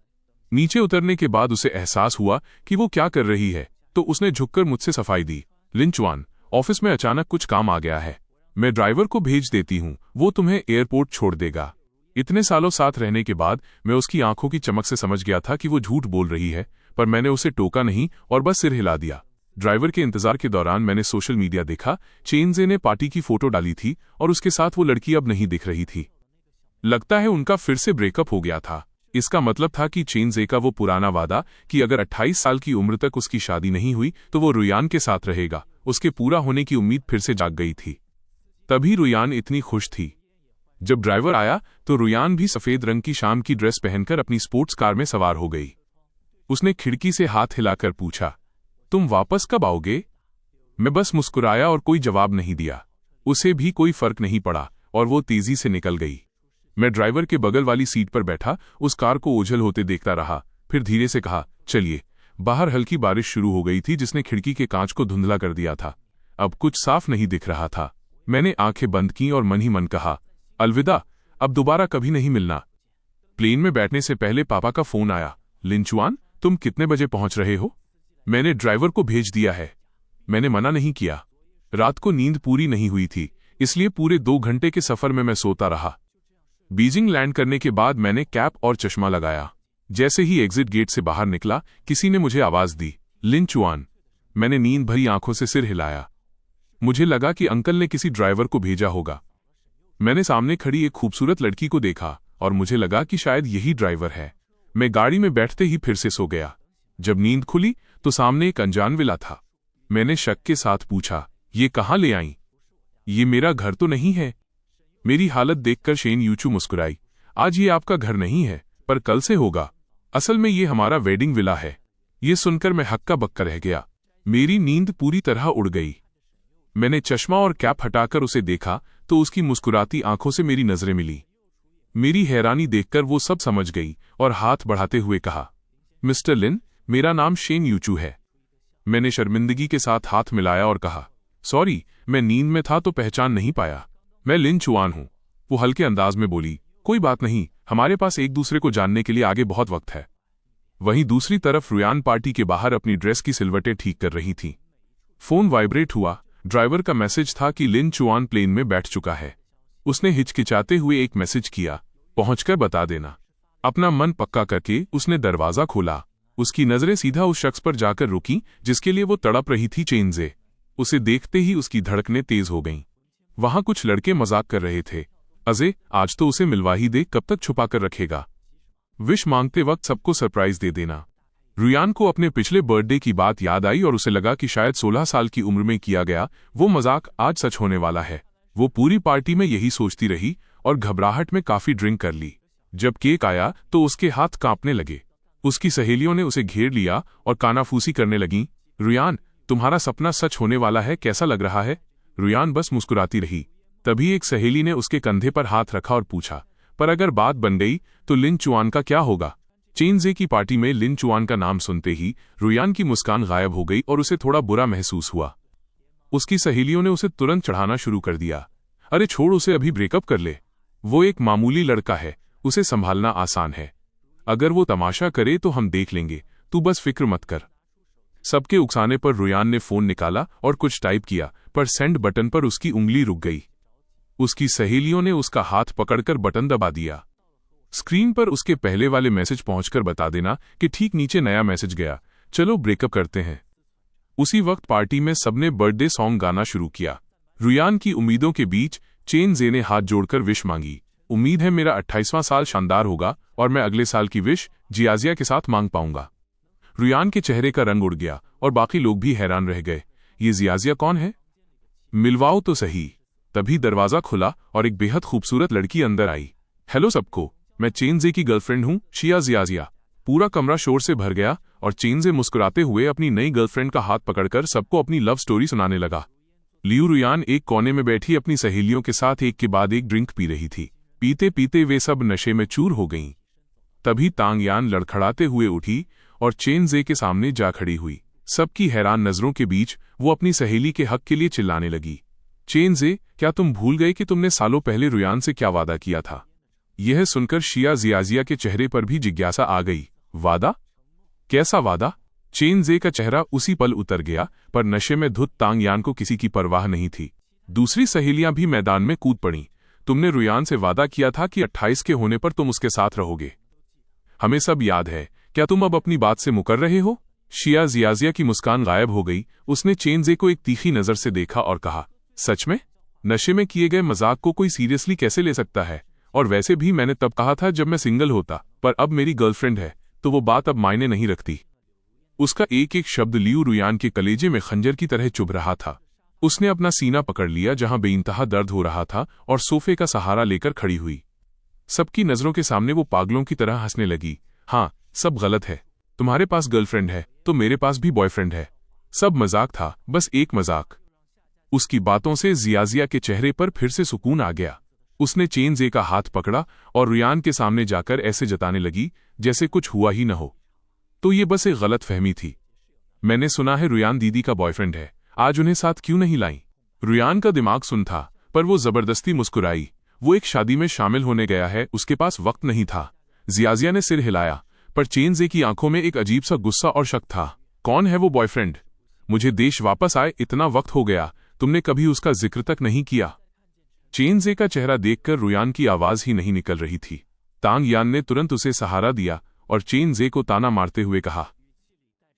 नीचे उतरने के बाद उसे एहसास हुआ कि वो क्या कर रही है, तो उसने झुककर मुझसे सफाई दी, लिंचुआन, ऑफिस में अचानक कुछ काम आ गया है, मैं ड्राइवर को भेज देती हूँ, वो तुम्हें एयरपोर्ट छोड़ देगा। इतने सालों साथ रहने के बाद मैं उसकी आंखों की चमक से समझ गया था कि वो झूठ बोल रही है, पर मैंने उसे टोका नहीं और बस सिर हिला दिया। ड्राइवर के इंतजार के दौरान मैंने सोशल मीडिया देखा, चेनजे ने पार्टी की फोटो डाली थी और उसके साथ वो लड़की अब नहीं दिख रही थी। लगता है उनका फिर से ब्रेकअप हो गया था। इसका मतलब था कि चेनजे का वो पुराना वादा कि अगर 28 साल की उम्र तक उसकी शादी नहीं हुई तो वो रुयान के साथ रहेगा, उसके पूरा होने की उम्मीद फिर से जाग गई थी। तभी रुयान इतनी खुश थी। जब ड्राइवर आया तो रुयान भी सफेद रंग की शाम की ड्रेस पहनकर अपनी स्पोर्ट्स कार में सवार हो गई। उसने खिड़की से हाथ हिलाकर पूछा, तुम वापस कब आओगे? मैं बस मुस्कुराया और कोई जवाब नहीं दिया। उसे भी कोई फर्क नहीं पड़ा और वो तेजी से निकल गई। मैं ड्राइवर के बगल वाली सीट पर बैठा उस कार को ओझल होते देखता रहा, फिर धीरे से कहा, चलिए। बाहर हल्की बारिश शुरू हो गई थी जिसने खिड़की के कांच को धुंधला कर दिया था। अब कुछ साफ नहीं दिख रहा था। मैंने आंखें बंद की और मन ही मन कहा, अलविदा, अब दोबारा कभी नहीं मिलना। प्लेन में बैठने से पहले पापा का फोन आया, लिंचुआन, तुम कितने बजे पहुंच रहे हो? मैंने ड्राइवर को भेज दिया है। मैंने मना नहीं किया। रात को नींद पूरी नहीं हुई थी, इसलिए पूरे 2 घंटे के सफर में मैं सोता रहा। बीजिंग लैंड करने के बाद मैंने कैप और चश्मा लगाया। जैसे ही एग्जिट गेट से बाहर निकला, किसी ने मुझे आवाज दी, लिंचुआन। मैंने नींद भरी आंखों से सिर हिलाया। मुझे लगा कि अंकल ने किसी ड्राइवर को भेजा होगा। मैंने सामने खड़ी एक खूबसूरत लड़की को देखा और मुझे लगा कि शायद यही ड्राइवर है। मैं गाड़ी में बैठते ही फिर से सो गया। जब नींद खुली तो सामने एक अनजान विला था। मैंने शक के साथ पूछा, ये कहाँ ले आई? ये मेरा घर तो नहीं है। मेरी हालत देखकर शेन यूचू मुस्कुराई, आज ये आपका घर नहीं है, पर कल से होगा। असल में ये हमारा वेडिंग विला है। ये सुनकर मैं हक्का बक्का रह गया। मेरी नींद पूरी तरह उड़ गई। मैंने चश्मा और कैप हटाकर उसे देखा तो उसकी मुस्कुराती आंखों से मेरी नजरें मिली। मेरी हैरानी देखकर वो सब समझ गई और हाथ बढ़ाते हुए कहा, मिस्टर लिन, मेरा नाम शेन यूचू है। मैंने शर्मिंदगी के साथ हाथ मिलाया और कहा, सॉरी, मैं नींद में था तो पहचान नहीं पाया। मैं लिंचुआन हूं। वो हल्के अंदाज में बोली, कोई बात नहीं, हमारे पास एक दूसरे को जानने के लिए आगे बहुत वक्त है। वहीं दूसरी तरफ रुयान पार्टी के बाहर अपनी ड्रेस की सिलवटें ठीक कर रही थी। फोन वाइब्रेट हुआ। ड्राइवर का मैसेज था कि लिंचुआन प्लेन में बैठ चुका है। उसने हिचकिचाते हुए एक मैसेज किया, पहुंचकर बता देना। अपना मन पक्का करके उसने दरवाजा खोला। उसकी नजरें सीधा उस शख्स पर जाकर रुकी जिसके लिए वो तड़प रही थी, चेनजे। उसे देखते ही उसकी धड़कनें तेज हो गईं। वहां कुछ लड़के मजाक कर रहे थे। अजय, आज तो उसे मिलवा ही दे, कब तक छुपा कर रखेगा। विश मांगते वक्त सबको सरप्राइज दे देना। रुयान को अपने पिछले बर्थडे की बात याद आई और उसे लगा कि शायद 16 साल की उम्र में किया गया वो मजाक आज सच होने वाला है। वो पूरी पार्टी में यही सोचती रही और घबराहट में काफी ड्रिंक कर ली। जब केक आया तो उसके हाथ कांपने लगे। उसकी सहेलियों ने उसे घेर लिया और कानाफूसी करने लगीं। रुयान, तुम्हारा सपना सच होने वाला है, कैसा लग रहा है? रुयान बस मुस्कुराती रही। तभी एक सहेली ने उसके कंधे पर हाथ रखा और पूछा, पर अगर बात बन गई तो लिन चुआन का क्या होगा? चेनजे की पार्टी में लिन चुआन का नाम सुनते ही रुयान की मुस्कान गायब हो गई और उसे थोड़ा बुरा महसूस हुआ। उसकी सहेलियों ने उसे तुरंत चढ़ाना शुरू कर दिया। अरे छोड़ उसे, अभी ब्रेकअप कर ले। वो एक मामूली लड़का है, उसे संभालना आसान है। अगर वो तमाशा करे तो हम देख लेंगे, तू बस फिक्र मत कर। सबके उकसाने पर रुयान ने फोन निकाला और कुछ टाइप किया, पर सेंड बटन पर उसकी उंगली रुक गई। उसकी सहेलियों ने उसका हाथ पकड़कर बटन दबा दिया। स्क्रीन पर उसके पहले वाले मैसेज पहुंचकर बता देना कि ठीक नीचे नया मैसेज गया, चलो ब्रेकअप करते हैं। उसी वक्त पार्टी में सबने बर्थडे सॉन्ग गाना शुरू किया। रुयान की उम्मीदों के बीच चेनजे ने हाथ जोड़कर विश मांगी। उम्मीद है मेरा 28वां साल शानदार होगा और मैं अगले साल की विश जियाजिया के साथ मांग पाऊंगा। रुयान के चेहरे का रंग उड़ गया और बाकी लोग भी हैरान रह गए। ये जियाजिया कौन है? मिलवाओ तो सही। तभी दरवाजा खुला और एक बेहद खूबसूरत लड़की अंदर आई। हेलो सबको, मैं चेनजे की गर्लफ्रेंड हूं, शिया जियाजिया। पूरा कमरा शोर से भर गया और चेनजे मुस्कुराते हुए अपनी नई गर्लफ्रेंड का हाथ पकड़कर सबको अपनी लव स्टोरी सुनाने लगा। लियू रुयान एक कोने में बैठी अपनी सहेलियों के साथ एक के बाद एक ड्रिंक पी रही थी। पीते पीते वे सब नशे में चूर हो गईं। तभी तांग यान लड़खड़ाते हुए उठी और चेनजे के सामने जा खड़ी हुई। सबकी हैरान नजरों के बीच वो अपनी सहेली के हक के लिए चिल्लाने लगी, चेनजे, क्या तुम भूल गए कि तुमने सालों पहले रुयान से क्या वादा किया था? यह सुनकर शिया जियाजिया के चेहरे पर भी जिज्ञासा आ गई। वादा? कैसा वादा? चेनजे का चेहरा उसी पल उतर गया, पर नशे में धुत तांग यान को किसी की परवाह नहीं थी। दूसरी सहेलियां भी मैदान में कूद पड़ीं। तुमने रुयान से वादा किया था कि 28 के होने पर तुम उसके साथ रहोगे। हमें सब याद है, क्या तुम अब अपनी बात से मुकर रहे हो? शिया जियाजिया की मुस्कान गायब हो गई। उसने चेनजे को एक तीखी नजर से देखा और कहा, सच में? नशे में किए गए मजाक को कोई सीरियसली कैसे ले सकता है? और वैसे भी मैंने तब कहा था जब मैं सिंगल होता, पर अब मेरी गर्लफ्रेंड है तो वो बात अब मायने नहीं रखती। उसका एक एक शब्द लियू रुयान के कलेजे में खंजर की तरह चुभ रहा था। उसने अपना सीना पकड़ लिया जहां बेइंतहा दर्द हो रहा था और सोफे का सहारा लेकर खड़ी हुई। सबकी नजरों के सामने वो पागलों की तरह हंसने लगी। हाँ, सब गलत है। तुम्हारे पास गर्लफ्रेंड है तो मेरे पास भी बॉयफ्रेंड है। सब मजाक था, बस एक मजाक। उसकी बातों से जियाजिया के चेहरे पर फिर से सुकून आ गया। उसने चेनजे का हाथ पकड़ा और रुयान के सामने जाकर ऐसे जताने लगी जैसे कुछ हुआ ही न हो। तो ये बस एक गलत फहमी थी। मैंने सुना है रुयान दीदी का बॉयफ्रेंड है, आज उन्हें साथ क्यों नहीं लाई? रुयान का दिमाग सुन था, पर वो जबरदस्ती मुस्कुराई। वो एक शादी में शामिल होने गया है, उसके पास वक्त नहीं था। जियाजिया ने सिर हिलाया, पर चेनजे की आंखों में एक अजीब सा गुस्सा और शक था। कौन है वो बॉयफ्रेंड? मुझे देश वापस आए इतना वक्त हो गया, तुमने कभी उसका जिक्र तक नहीं किया। चेनजे का चेहरा देखकर रुयान की आवाज ही नहीं निकल रही थी। तांग यान ने तुरंत उसे सहारा दिया और चेनजे को ताना मारते हुए कहा,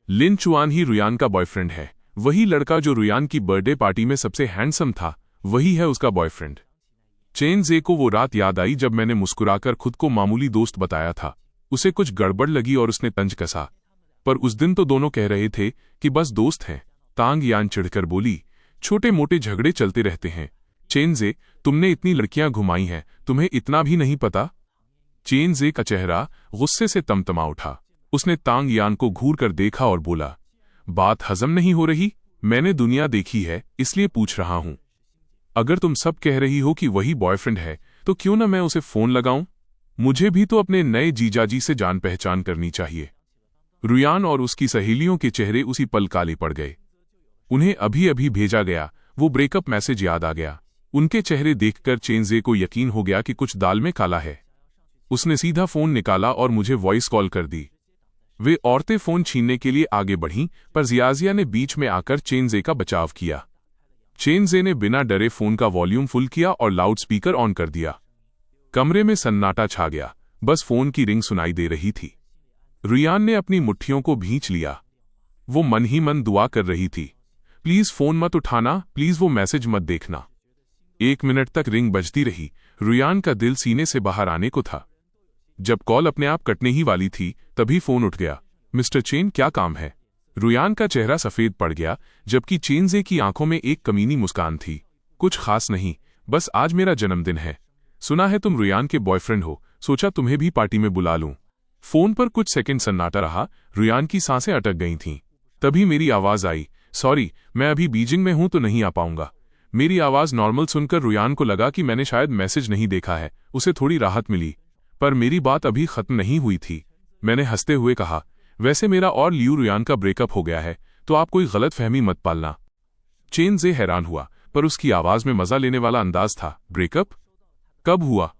लिन चुआन ही रुयान का बॉयफ्रेंड है। वही लड़का जो रुयान की बर्थडे पार्टी में सबसे हैंडसम था, वही है उसका बॉयफ्रेंड। चेनजे को वो रात याद आई जब मैंने मुस्कुराकर खुद को मामूली दोस्त बताया था। उसे कुछ गड़बड़ लगी और उसने तंज कसा, पर उस दिन तो दोनों कह रहे थे कि बस दोस्त हैं। तांग यान चिढ़कर बोली, छोटे मोटे झगड़े चलते रहते हैं। चेनजे, तुमने इतनी लड़कियां घुमाई हैं, तुम्हें इतना भी नहीं पता? चेनजे का चेहरा गुस्से से तमतमा उठा। उसने तांग यान को घूर कर देखा और बोला, बात हजम नहीं हो रही? मैंने दुनिया देखी है, इसलिए पूछ रहा हूं। अगर तुम सब कह रही हो कि वही बॉयफ्रेंड है, तो क्यों न मैं उसे फोन लगाऊं? मुझे भी तो अपने नए जीजाजी से जान पहचान करनी चाहिए। रुयान और उसकी सहेलियों के चेहरे उसी पल काले पड़ गए। उन्हें अभी अभी भेजा गया वो ब्रेकअप मैसेज याद आ गया। उनके चेहरे देखकर चेनजे को यकीन हो गया कि कुछ दाल में काला है। उसने सीधा फोन निकाला और मुझे वॉइस कॉल कर दी। वे औरतें फोन छीनने के लिए आगे बढ़ीं, पर जियाजिया ने बीच में आकर चेनजे का बचाव किया। चेनजे ने बिना डरे फोन का वॉल्यूम फुल किया और लाउड स्पीकर ऑन कर दिया। कमरे में सन्नाटा छा गया। बस फोन की रिंग सुनाई दे रही थी। रुयान ने अपनी मुट्ठियों को भींच लिया। वो मन ही मन दुआ कर रही थी, प्लीज फोन मत उठाना, प्लीज वो मैसेज मत देखना। 1 मिनट तक रिंग बजती रही। रुयान का दिल सीने से बाहर आने को था। जब कॉल अपने आप कटने ही वाली थी तभी फोन उठ गया। मिस्टर चेन, क्या काम है? रुयान का चेहरा सफेद पड़ गया, जबकि चेनजे की आंखों में एक कमीनी मुस्कान थी। कुछ खास नहीं, बस आज मेरा जन्मदिन है। सुना है तुम रुयान के बॉयफ्रेंड हो, सोचा तुम्हें भी पार्टी में बुला लूं। फोन पर कुछ सेकंड सन्नाटा रहा। रुयान की सांसें अटक गई थीं। तभी मेरी आवाज आई, सॉरी, मैं अभी बीजिंग में हूं तो नहीं आ पाऊंगा। मेरी आवाज नॉर्मल सुनकर रुयान को लगा कि मैंने शायद मैसेज नहीं देखा है। उसे थोड़ी राहत मिली, पर मेरी बात अभी खत्म नहीं हुई थी। मैंने हंसते हुए कहा, वैसे मेरा और लियू रुयान का ब्रेकअप हो गया है, तो आप कोई गलत फहमी मत पालना। चेनजे हैरान हुआ, पर उसकी आवाज में मजा लेने वाला अंदाज था। ब्रेकअप कब हुआ?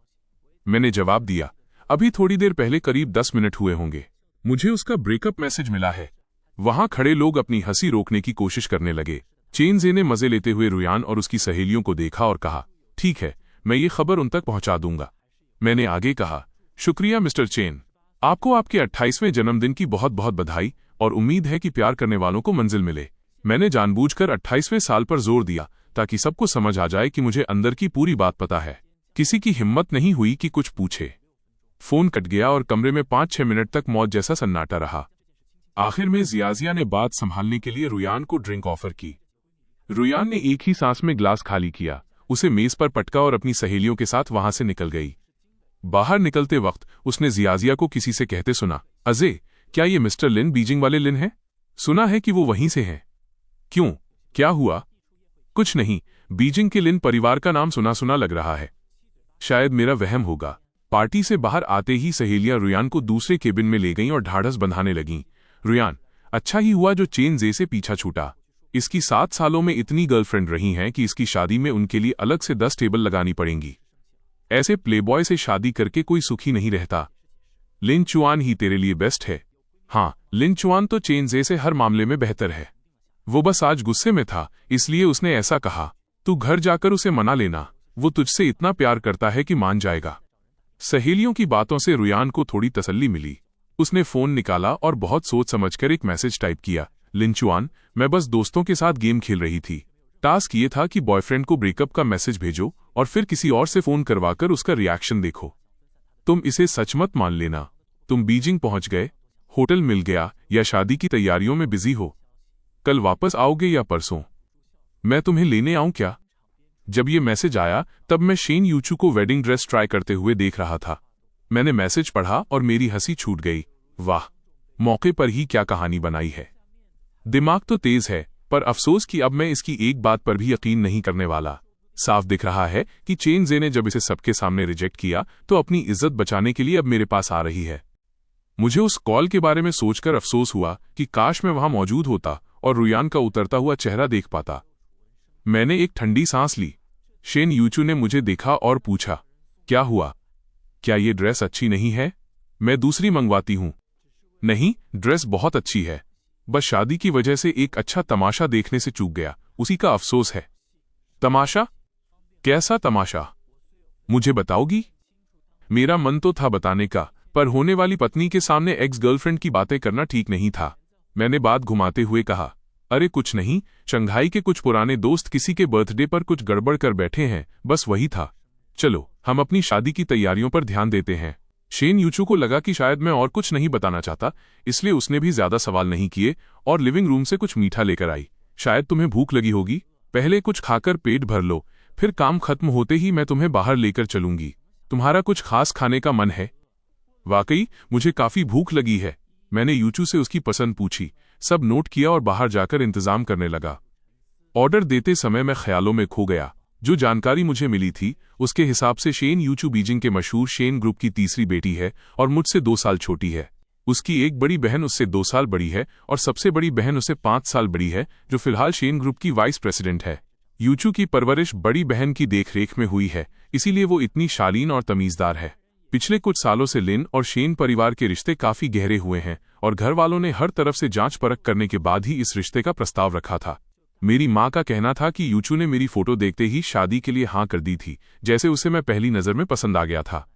मैंने जवाब दिया, अभी थोड़ी देर पहले, करीब 10 मिनट हुए होंगे। मुझे उसका ब्रेकअप मैसेज मिला है। वहां खड़े लोग अपनी हंसी रोकने की कोशिश करने लगे। चेनजे ने मजे लेते हुए रुयान और उसकी सहेलियों को देखा और कहा, ठीक है, मैं ये खबर उन तक पहुंचा दूंगा। मैंने आगे कहा, शुक्रिया मिस्टर चेन, आपको आपके 28वें जन्मदिन की बहुत बहुत बधाई, और उम्मीद है कि प्यार करने वालों को मंजिल मिले। मैंने जानबूझकर 28वें साल पर जोर दिया ताकि सबको समझ आ जाए कि मुझे अंदर की पूरी बात पता है। किसी की हिम्मत नहीं हुई कि कुछ पूछे। फोन कट गया और कमरे में 5-6 मिनट तक मौत जैसा सन्नाटा रहा। आखिर में जियाजिया ने बात संभालने के लिए रुयान को ड्रिंक ऑफर की। रुयान ने एक ही सांस में ग्लास खाली किया, उसे मेज पर पटका और अपनी सहेलियों के साथ वहां से निकल गई। बाहर निकलते वक्त उसने जियाजिया को किसी से कहते सुना, अजय, क्या ये मिस्टर लिन, बीजिंग वाले लिन हैं? सुना है कि वो वहीं से हैं। क्यों, क्या हुआ? कुछ नहीं, बीजिंग के लिन परिवार का नाम सुना सुना लग रहा है। शायद मेरा वहम होगा। पार्टी से बाहर आते ही सहेलियां रुयान को दूसरे केबिन में ले गईं और ढाढ़स बंधाने लगीं। रुयान, अच्छा ही हुआ जो चेनजे से पीछा छूटा। इसकी 7 सालों में इतनी गर्लफ्रेंड रही हैं कि इसकी शादी में उनके लिए अलग से 10 टेबल लगानी पड़ेंगी। ऐसे प्लेबॉय से शादी करके कोई सुखी नहीं रहता। लिन चुआन ही तेरे लिए बेस्ट है। हाँ, लिन चुआन तो चेनजे से हर मामले में बेहतर है। वो बस आज गुस्से में था, इसलिए उसने ऐसा कहा। तू घर जाकर उसे मना लेना, वो तुझसे इतना प्यार करता है कि मान जाएगा। सहेलियों की बातों से रुयान को थोड़ी तसल्ली मिली। उसने फोन निकाला और बहुत सोच समझकर एक मैसेज टाइप किया, लिन चुआन, मैं बस दोस्तों के साथ गेम खेल रही थी। टास्क ये था कि बॉयफ्रेंड को ब्रेकअप का मैसेज भेजो और फिर किसी और से फोन करवाकर उसका रिएक्शन देखो। तुम इसे सच मत मान लेना। तुम बीजिंग पहुंच गए, होटल मिल गया या शादी की तैयारियों में बिजी हो। कल वापस आओगे या परसों? मैं तुम्हें लेने आऊं क्या? जब ये मैसेज आया तब मैं शेन यूचू को वेडिंग ड्रेस ट्राई करते हुए देख रहा था। मैंने मैसेज पढ़ा और मेरी हंसी छूट गई। वाह, मौके पर ही क्या कहानी बनाई है। दिमाग तो तेज है, पर अफसोस कि अब मैं इसकी एक बात पर भी यकीन नहीं करने वाला। साफ दिख रहा है कि चेनजे ने जब इसे सबके सामने रिजेक्ट किया तो अपनी इज्जत बचाने के लिए अब मेरे पास आ रही है। मुझे उस कॉल के बारे में सोचकर अफसोस हुआ कि काश मैं वहां मौजूद होता और रुयान का उतरता हुआ चेहरा देख पाता। मैंने एक ठंडी सांस ली। शेन यूचू ने मुझे देखा और पूछा, क्या हुआ? क्या ये ड्रेस अच्छी नहीं है? मैं दूसरी मंगवाती हूं। नहीं, ड्रेस बहुत अच्छी है, बस शादी की वजह से एक अच्छा तमाशा देखने से चूक गया, उसी का अफसोस है। तमाशा? कैसा तमाशा? मुझे बताओगी? मेरा मन तो था बताने का, पर होने वाली पत्नी के सामने एक्स गर्लफ्रेंड की बातें करना ठीक नहीं था। मैंने बात घुमाते हुए कहा, अरे कुछ नहीं, शंघाई के कुछ पुराने दोस्त किसी के बर्थडे पर कुछ गड़बड़ कर बैठे हैं, बस वही था। चलो हम अपनी शादी की तैयारियों पर ध्यान देते हैं। शेन यूचू को लगा कि शायद मैं और कुछ नहीं बताना चाहता, इसलिए उसने भी ज्यादा सवाल नहीं किए और लिविंग रूम से कुछ मीठा लेकर आई। शायद तुम्हें भूख लगी होगी, पहले कुछ खाकर पेट भर लो, फिर काम खत्म होते ही मैं तुम्हें बाहर लेकर चलूंगी। तुम्हारा कुछ खास खाने का मन है? वाकई मुझे काफी भूख लगी है। मैंने यूचू से उसकी पसंद पूछी, सब नोट किया और बाहर जाकर इंतजाम करने लगा। ऑर्डर देते समय मैं ख्यालों में खो गया। जो जानकारी मुझे मिली थी उसके हिसाब से शेन यूचू बीजिंग के मशहूर शेन ग्रुप की तीसरी बेटी है और मुझसे 2 साल छोटी है। उसकी एक बड़ी बहन उससे 2 साल बड़ी है और सबसे बड़ी बहन उससे 5 साल बड़ी है, जो फिलहाल शेन ग्रुप की वाइस प्रेसिडेंट है। यूचू की परवरिश बड़ी बहन की देखरेख में हुई है, इसीलिए वो इतनी शालीन और तमीजदार है। पिछले कुछ सालों से लिन और शेन परिवार के रिश्ते काफी गहरे हुए हैं और घर वालों ने हर तरफ से जांच परख करने के बाद ही इस रिश्ते का प्रस्ताव रखा था। मेरी माँ का कहना था कि यूचू ने मेरी फोटो देखते ही शादी के लिए हाँ कर दी थी, जैसे उसे मैं पहली नजर में पसंद आ गया था।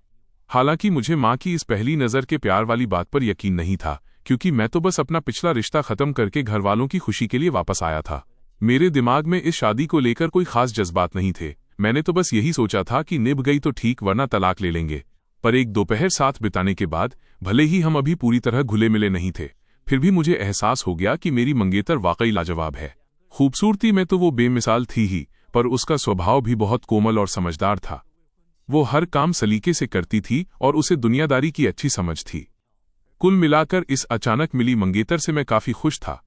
हालांकि मुझे माँ की इस पहली नज़र के प्यार वाली बात पर यकीन नहीं था, क्योंकि मैं तो बस अपना पिछला रिश्ता खत्म करके घरवालों की खुशी के लिए वापस आया था। मेरे दिमाग में इस शादी को लेकर कोई खास जज्बात नहीं थे। मैंने तो बस यही सोचा था कि निभ गई तो ठीक, वरना तलाक ले लेंगे। पर एक दोपहर साथ बिताने के बाद, भले ही हम अभी पूरी तरह घुले मिले नहीं थे, फिर भी मुझे एहसास हो गया कि मेरी मंगेतर वाकई लाजवाब है। खूबसूरती में तो वो बेमिसाल थी ही, पर उसका स्वभाव भी बहुत कोमल और समझदार था। वो हर काम सलीके से करती थी और उसे दुनियादारी की अच्छी समझ थी। कुल मिलाकर इस अचानक मिली मंगेतर से मैं काफी खुश था।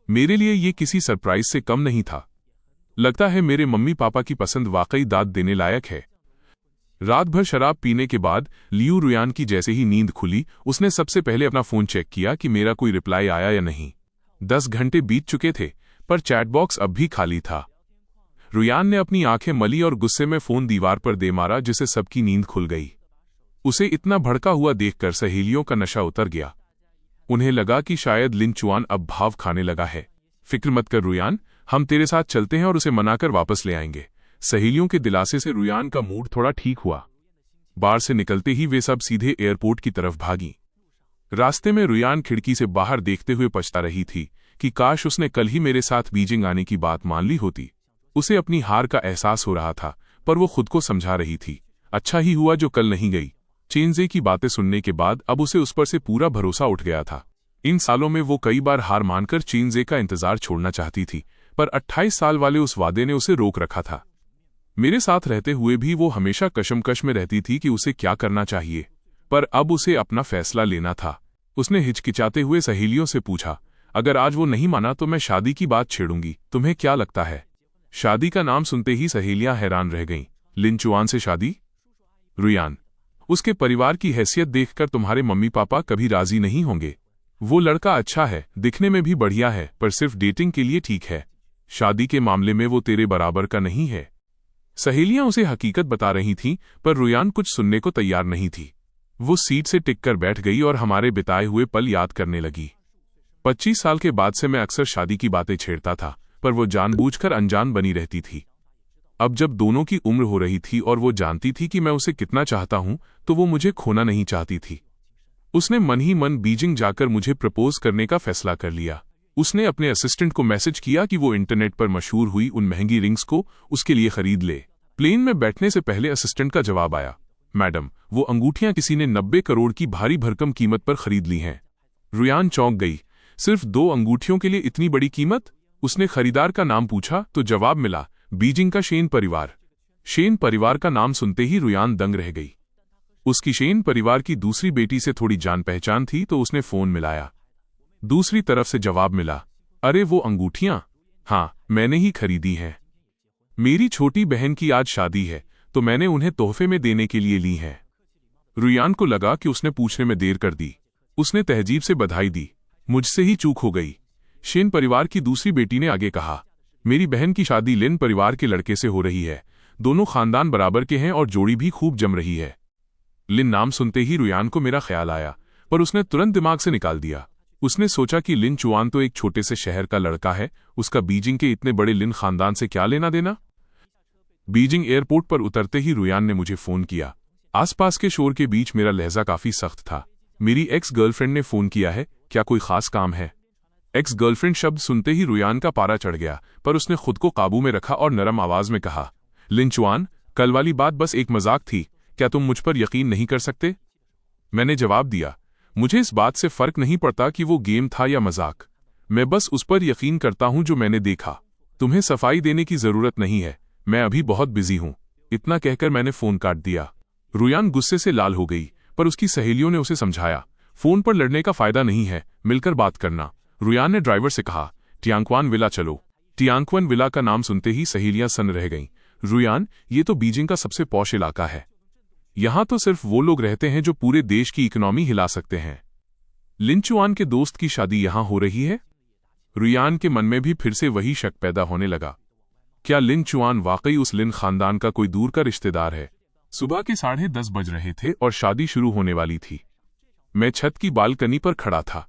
मेरे लिए ये किसी सरप्राइज से कम नहीं था। लगता है मेरे मम्मी पापा की पसंद वाकई दाद देने लायक है। रात भर शराब पीने के बाद लियू रुयान की जैसे ही नींद खुली, उसने सबसे पहले अपना फोन चेक किया कि मेरा कोई रिप्लाई आया या नहीं। 10 घंटे बीत चुके थे, पर चैटबॉक्स अब भी खाली था। रुयान ने अपनी आंखें मली और गुस्से में फोन दीवार पर दे मारा, जिससे सबकी नींद खुल गई। उसे इतना भड़का हुआ देखकर सहेलियों का नशा उतर गया। उन्हें लगा कि शायद लिन चुआन अब भाव खाने लगा है। फिक्र मत कर रुयान, हम तेरे साथ चलते हैं और उसे मनाकर वापस ले आएंगे। सहेलियों के दिलासे से रुयान का मूड थोड़ा ठीक हुआ। बार से निकलते ही वे सब सीधे एयरपोर्ट की तरफ भागी। रास्ते में रुयान खिड़की से बाहर देखते हुए पछता रही थी कि काश उसने कल ही मेरे साथ बीजिंग आने की बात मान ली होती। उसे अपनी हार का एहसास हो रहा था, पर वो खुद को समझा रही थी, अच्छा ही हुआ जो कल नहीं गई। चेनजे की बातें सुनने के बाद अब उसे उस पर से पूरा भरोसा उठ गया था। इन सालों में वो कई बार हार मानकर चेनजे का इंतजार छोड़ना चाहती थी, पर 28 साल वाले उस वादे ने उसे रोक रखा था। मेरे साथ रहते हुए भी वो हमेशा कशमकश में रहती थी कि उसे क्या करना चाहिए, पर अब उसे अपना फैसला लेना था। उसने हिचकिचाते हुए सहेलियों से पूछा, अगर आज वो नहीं माना तो मैं शादी की बात छेड़ूंगी, तुम्हें क्या लगता है? शादी का नाम सुनते ही सहेलियां हैरान रह गईं। लिन चुआन से शादी? रुयान, उसके परिवार की हैसियत देखकर तुम्हारे मम्मी पापा कभी राजी नहीं होंगे। वो लड़का अच्छा है, दिखने में भी बढ़िया है, पर सिर्फ डेटिंग के लिए ठीक है। शादी के मामले में वो तेरे बराबर का नहीं है। सहेलियां उसे हकीकत बता रही थीं, पर रुयान कुछ सुनने को तैयार नहीं थी। वो सीट से टिककर बैठ गई और हमारे बिताए हुए पल याद करने लगी। 25 साल के बाद से मैं अक्सर शादी की बातें छेड़ता था, पर वो जानबूझकर अनजान बनी रहती थी। अब जब दोनों की उम्र हो रही थी और वो जानती थी कि मैं उसे कितना चाहता हूं, तो वो मुझे खोना नहीं चाहती थी। उसने मन ही मन बीजिंग जाकर मुझे प्रपोज करने का फैसला कर लिया। उसने अपने असिस्टेंट को मैसेज किया कि वो इंटरनेट पर मशहूर हुई उन महंगी रिंग्स को उसके लिए खरीद ले। प्लेन में बैठने से पहले असिस्टेंट का जवाब आया, मैडम, वो अंगूठियां किसी ने 90 करोड़ की भारी भरकम कीमत पर खरीद ली हैं। रुयान चौंक गई। सिर्फ 2 अंगूठियों के लिए इतनी बड़ी कीमत? उसने खरीदार का नाम पूछा तो जवाब मिला, बीजिंग का शेन परिवार। शेन परिवार का नाम सुनते ही रुयान दंग रह गई। उसकी शेन परिवार की दूसरी बेटी से थोड़ी जान पहचान थी, तो उसने फोन मिलाया। दूसरी तरफ से जवाब मिला, अरे वो अंगूठियां? हाँ, मैंने ही खरीदी हैं। मेरी छोटी बहन की आज शादी है, तो मैंने उन्हें तोहफे में देने के लिए ली हैं। रुयान को लगा कि उसने पूछने में देर कर दी। उसने तहजीब से बधाई दी, मुझसे ही चूक हो गई। शेन परिवार की दूसरी बेटी ने आगे कहा, मेरी बहन की शादी लिन परिवार के लड़के से हो रही है। दोनों खानदान बराबर के हैं और जोड़ी भी खूब जम रही है। लिन नाम सुनते ही रुयान को मेरा ख्याल आया, पर उसने तुरंत दिमाग से निकाल दिया। उसने सोचा कि लिन चुआन तो एक छोटे से शहर का लड़का है, उसका बीजिंग के इतने बड़े लिन खानदान से क्या लेना देना। बीजिंग एयरपोर्ट पर उतरते ही रुयान ने मुझे फोन किया। आसपास के शोर के बीच मेरा लहजा काफी सख्त था। मेरी एक्स गर्लफ्रेंड ने फोन किया है, क्या कोई खास काम है? एक्स गर्लफ्रेंड शब्द सुनते ही रुयान का पारा चढ़ गया, पर उसने खुद को काबू में रखा और नरम आवाज में कहा, लिन चुआन, कल वाली बात बस एक मजाक थी, क्या तुम मुझ पर यकीन नहीं कर सकते? मैंने जवाब दिया, मुझे इस बात से फर्क नहीं पड़ता कि वो गेम था या मजाक। मैं बस उस पर यकीन करता हूं जो मैंने देखा। तुम्हें सफाई देने की जरूरत नहीं है, मैं अभी बहुत बिजी हूं। इतना कहकर मैंने फोन काट दिया। रुयान गुस्से से लाल हो गई, पर उसकी सहेलियों ने उसे समझाया, फोन पर लड़ने का फायदा नहीं है, मिलकर बात करना। रुयान ने ड्राइवर से कहा, टियांक्वान विला चलो। टियांक्वान विला का नाम सुनते ही सहेलियां सन्न रह गईं। रुयान, ये तो बीजिंग का सबसे पॉश इलाका है। यहां तो सिर्फ वो लोग रहते हैं जो पूरे देश की इकोनॉमी हिला सकते हैं। लिन चुआन के दोस्त की शादी यहां हो रही है? रुयान के मन में भी फिर से वही शक पैदा होने लगा। क्या लिन चुआन वाकई उस लिन खानदान का कोई दूर का रिश्तेदार है? सुबह के 10:30 बज रहे थे और शादी शुरू होने वाली थी। मैं छत की बालकनी पर खड़ा था।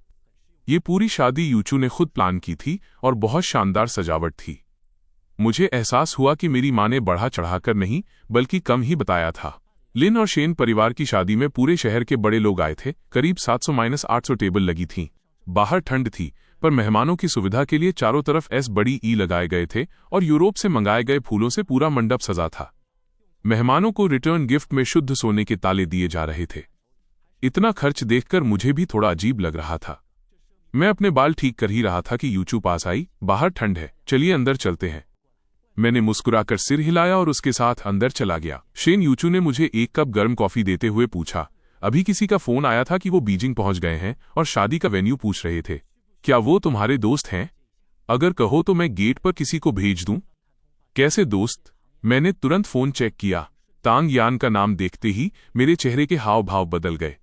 ये पूरी शादी यूचू ने खुद प्लान की थी और बहुत शानदार सजावट थी। मुझे एहसास हुआ कि मेरी माँ ने बढ़ा चढ़ाकर नहीं, बल्कि कम ही बताया था। लिन और शेन परिवार की शादी में पूरे शहर के बड़े लोग आए थे। करीब 700-800 टेबल लगी थीं। बाहर ठंड थी, पर मेहमानों की सुविधा के लिए चारों तरफ बड़ी ई लगाए गए थे और यूरोप से मंगाए गए फूलों से पूरा मंडप सजा था। मेहमानों को रिटर्न गिफ्ट में शुद्ध सोने के ताले दिए जा रहे थे। इतना खर्च देखकर मुझे भी थोड़ा अजीब लग रहा था। मैं अपने बाल ठीक कर ही रहा था कि यूचू पास आई। बाहर ठंड है, चलिए अंदर चलते हैं। मैंने मुस्कुराकर सिर हिलाया और उसके साथ अंदर चला गया। शेन यूचू ने मुझे एक कप गर्म कॉफी देते हुए पूछा, अभी किसी का फोन आया था कि वो बीजिंग पहुंच गए हैं और शादी का वेन्यू पूछ रहे थे। क्या वो तुम्हारे दोस्त हैं? अगर कहो तो मैं गेट पर किसी को भेज दूं। कैसे दोस्त? मैंने तुरंत फोन चेक किया। तांग यान का नाम देखते ही मेरे चेहरे के हाव भाव बदल गए।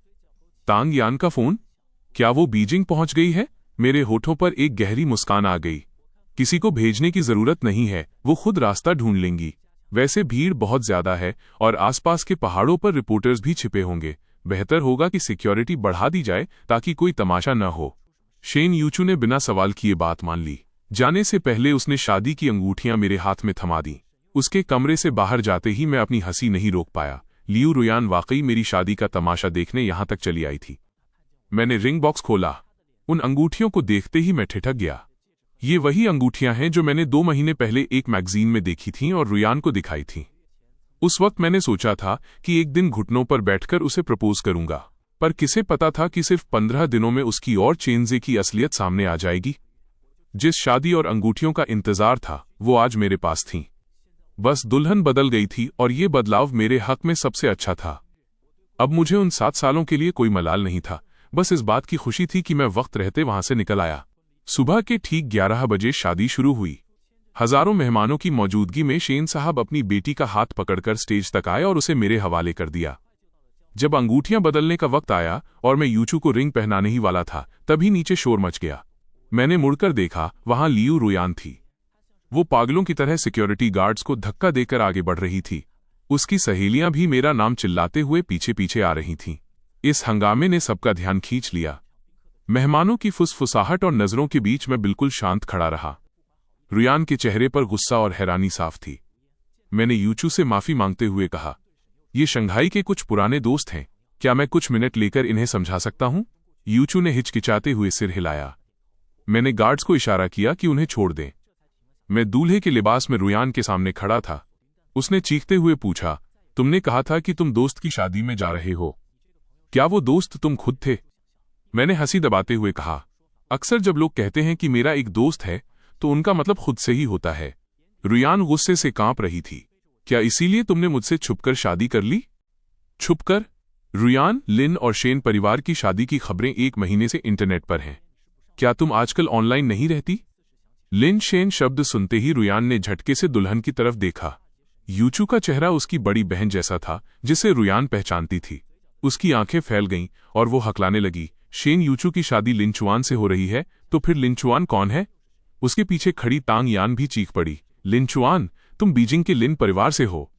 तांग यान का फोन? क्या वो बीजिंग पहुंच गई है? मेरे होठों पर एक गहरी मुस्कान आ गई। किसी को भेजने की जरूरत नहीं है, वो खुद रास्ता ढूंढ लेंगी। वैसे भीड़ बहुत ज्यादा है और आसपास के पहाड़ों पर रिपोर्टर्स भी छिपे होंगे। बेहतर होगा कि सिक्योरिटी बढ़ा दी जाए ताकि कोई तमाशा न हो। शेन यूचू ने बिना सवाल किए बात मान ली। जाने से पहले उसने शादी की अंगूठियां मेरे हाथ में थमा दी। उसके कमरे से बाहर जाते ही मैं अपनी हंसी नहीं रोक पाया। लियू रुयान वाकई मेरी शादी का तमाशा देखने यहां तक चली आई थी। मैंने रिंग बॉक्स खोला। उन अंगूठियों को देखते ही मैं ठिठक गया। ये वही अंगूठियां हैं जो मैंने 2 महीने पहले एक मैगजीन में देखी थीं और रुयान को दिखाई थीं। उस वक्त मैंने सोचा था कि एक दिन घुटनों पर बैठकर उसे प्रपोज करूंगा, पर किसे पता था कि सिर्फ 15 दिनों में उसकी और चेंजे की असलियत सामने आ जाएगी। जिस शादी और अंगूठियों का इंतजार था वो आज मेरे पास थीं। बस दुल्हन बदल गई थी और ये बदलाव मेरे हक में सबसे अच्छा था। अब मुझे उन 7 सालों के लिए कोई मलाल नहीं था, बस इस बात की खुशी थी कि मैं वक्त रहते वहां से निकल आया। सुबह के ठीक 11 बजे शादी शुरू हुई। हजारों मेहमानों की मौजूदगी में शेन साहब अपनी बेटी का हाथ पकड़कर स्टेज तक आए और उसे मेरे हवाले कर दिया। जब अंगूठियां बदलने का वक्त आया और मैं यूचू को रिंग पहनाने ही वाला था, तभी नीचे शोर मच गया। मैंने मुड़कर देखा, वहां लियू रुयान थी। वो पागलों की तरह सिक्योरिटी गार्ड्स को धक्का देकर आगे बढ़ रही थी। उसकी सहेलियां भी मेरा नाम चिल्लाते हुए पीछे पीछे आ रही थीं। इस हंगामे ने सबका ध्यान खींच लिया। मेहमानों की फुसफुसाहट और नजरों के बीच मैं बिल्कुल शांत खड़ा रहा। रुयान के चेहरे पर गुस्सा और हैरानी साफ थी। मैंने यूचू से माफी मांगते हुए कहा, ये शंघाई के कुछ पुराने दोस्त हैं, क्या मैं कुछ मिनट लेकर इन्हें समझा सकता हूं? यूचू ने हिचकिचाते हुए सिर हिलाया। मैंने गार्ड्स को इशारा किया कि उन्हें छोड़ दें। मैं दूल्हे के लिबास में रुयान के सामने खड़ा था। उसने चीखते हुए पूछा, तुमने कहा था कि तुम दोस्त की शादी में जा रहे हो, क्या वो दोस्त तुम खुद थे? मैंने हंसी दबाते हुए कहा, अक्सर जब लोग कहते हैं कि मेरा एक दोस्त है तो उनका मतलब खुद से ही होता है। रुयान गुस्से से कांप रही थी। क्या इसीलिए तुमने मुझसे छुपकर शादी कर ली? छुपकर? रुयान, लिन और शेन परिवार की शादी की खबरें 1 महीने से इंटरनेट पर हैं। क्या तुम आजकल ऑनलाइन नहीं रहती? लिन शेन शब्द सुनते ही रुयान ने झटके से दुल्हन की तरफ देखा। यूचू का चेहरा उसकी बड़ी बहन जैसा था जिसे रुयान पहचानती थी। उसकी आंखें फैल गईं और वो हकलाने लगी। शेन, यूचू की शादी लिनचुआन से हो रही है तो फिर लिनचुआन कौन है? उसके पीछे खड़ी तांग यान भी चीख पड़ी, लिनचुआन, तुम बीजिंग के लिन परिवार से हो।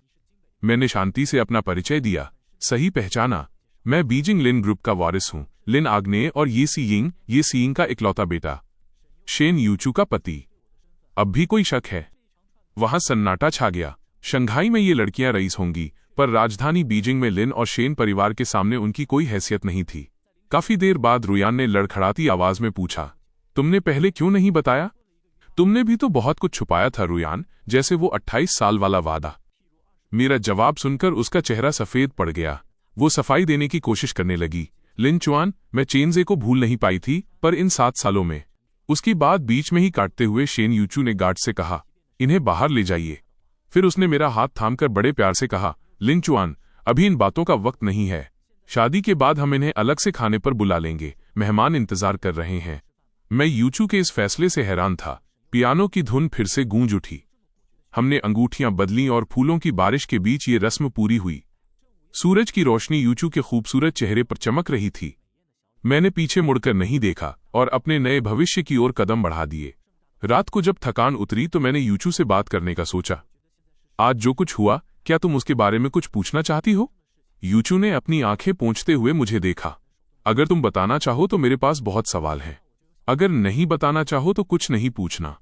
मैंने शांति से अपना परिचय दिया। सही पहचाना, मैं बीजिंग लिन ग्रुप का वारिस हूं। लिन आग्नेय और ये सीइंग का इकलौता बेटा, शेन यूचू का पति। अब भी कोई शक है? वहां सन्नाटा छा गया। शंघाई में ये लड़कियां रईस होंगी, पर राजधानी बीजिंग में लिन और शेन परिवार के सामने उनकी कोई हैसियत नहीं थी। काफी देर बाद रुयान ने लड़खड़ाती आवाज में पूछा, तुमने पहले क्यों नहीं बताया? तुमने भी तो बहुत कुछ छुपाया था रुयान, जैसे वो 28 साल वाला वादा। मेरा जवाब सुनकर उसका चेहरा सफेद पड़ गया। वो सफाई देने की कोशिश करने लगी, लिनचुआन, मैं चेंजे को भूल नहीं पाई थी, पर इन 7 सालों में। उसकी बात बीच में ही काटते हुए शेन यूचू ने गार्ड से कहा, इन्हें बाहर ले जाइए। फिर उसने मेरा हाथ थामकर बड़े प्यार से कहा, लिनचुआन, अभी इन बातों का वक्त नहीं है। शादी के बाद हम इन्हें अलग से खाने पर बुला लेंगे, मेहमान इंतजार कर रहे हैं। मैं यूचू के इस फैसले से हैरान था। पियानो की धुन फिर से गूंज उठी। हमने अंगूठियां बदलीं और फूलों की बारिश के बीच ये रस्म पूरी हुई। सूरज की रोशनी यूचू के खूबसूरत चेहरे पर चमक रही थी। मैंने पीछे मुड़कर नहीं देखा और अपने नए भविष्य की ओर कदम बढ़ा दिए। रात को जब थकान उतरी तो मैंने यूचू से बात करने का सोचा। आज जो कुछ हुआ, क्या तुम उसके बारे में कुछ पूछना चाहती हो? यूचू ने अपनी आंखें पोंछते हुए मुझे देखा। अगर तुम बताना चाहो तो मेरे पास बहुत सवाल हैं। अगर नहीं बताना चाहो तो कुछ नहीं पूछना।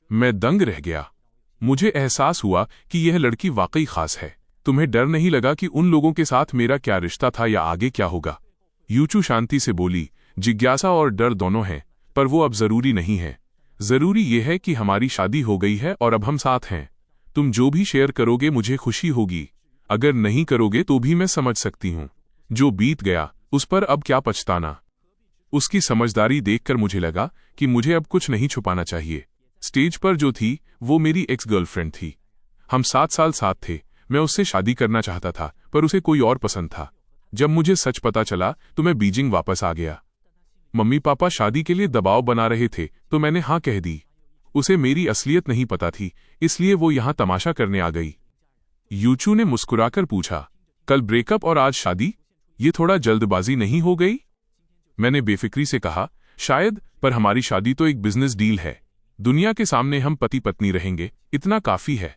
मैं दंग रह गया। मुझे एहसास हुआ कि यह लड़की वाकई खास है। तुम्हें डर नहीं लगा कि उन लोगों के साथ मेरा क्या रिश्ता था या आगे क्या होगा? यूचू शांति से बोली, जिज्ञासा और डर दोनों हैं, पर वो अब जरूरी नहीं है। जरूरी ये है कि हमारी शादी हो गई है और अब हम साथ हैं। तुम जो भी शेयर करोगे मुझे खुशी होगी, अगर नहीं करोगे तो भी मैं समझ सकती हूँ। जो बीत गया उस पर अब क्या पछताना। उसकी समझदारी देखकर मुझे लगा कि मुझे अब कुछ नहीं छुपाना चाहिए। स्टेज पर जो थी वो मेरी एक्स गर्लफ्रेंड थी। हम 7 साल साथ थे। मैं उससे शादी करना चाहता था, पर उसे कोई और पसंद था। जब मुझे सच पता चला तो मैं बीजिंग वापस आ गया। मम्मी पापा शादी के लिए दबाव बना रहे थे तो मैंने हाँ कह दी। उसे मेरी असलियत नहीं पता थी, इसलिए वो यहां तमाशा करने आ गई। यूचू ने मुस्कुराकर पूछा, कल ब्रेकअप और आज शादी, ये थोड़ा जल्दबाजी नहीं हो गई? मैंने बेफिक्री से कहा, शायद, पर हमारी शादी तो एक बिजनेस डील है। दुनिया के सामने हम पति पत्नी रहेंगे, इतना काफी है।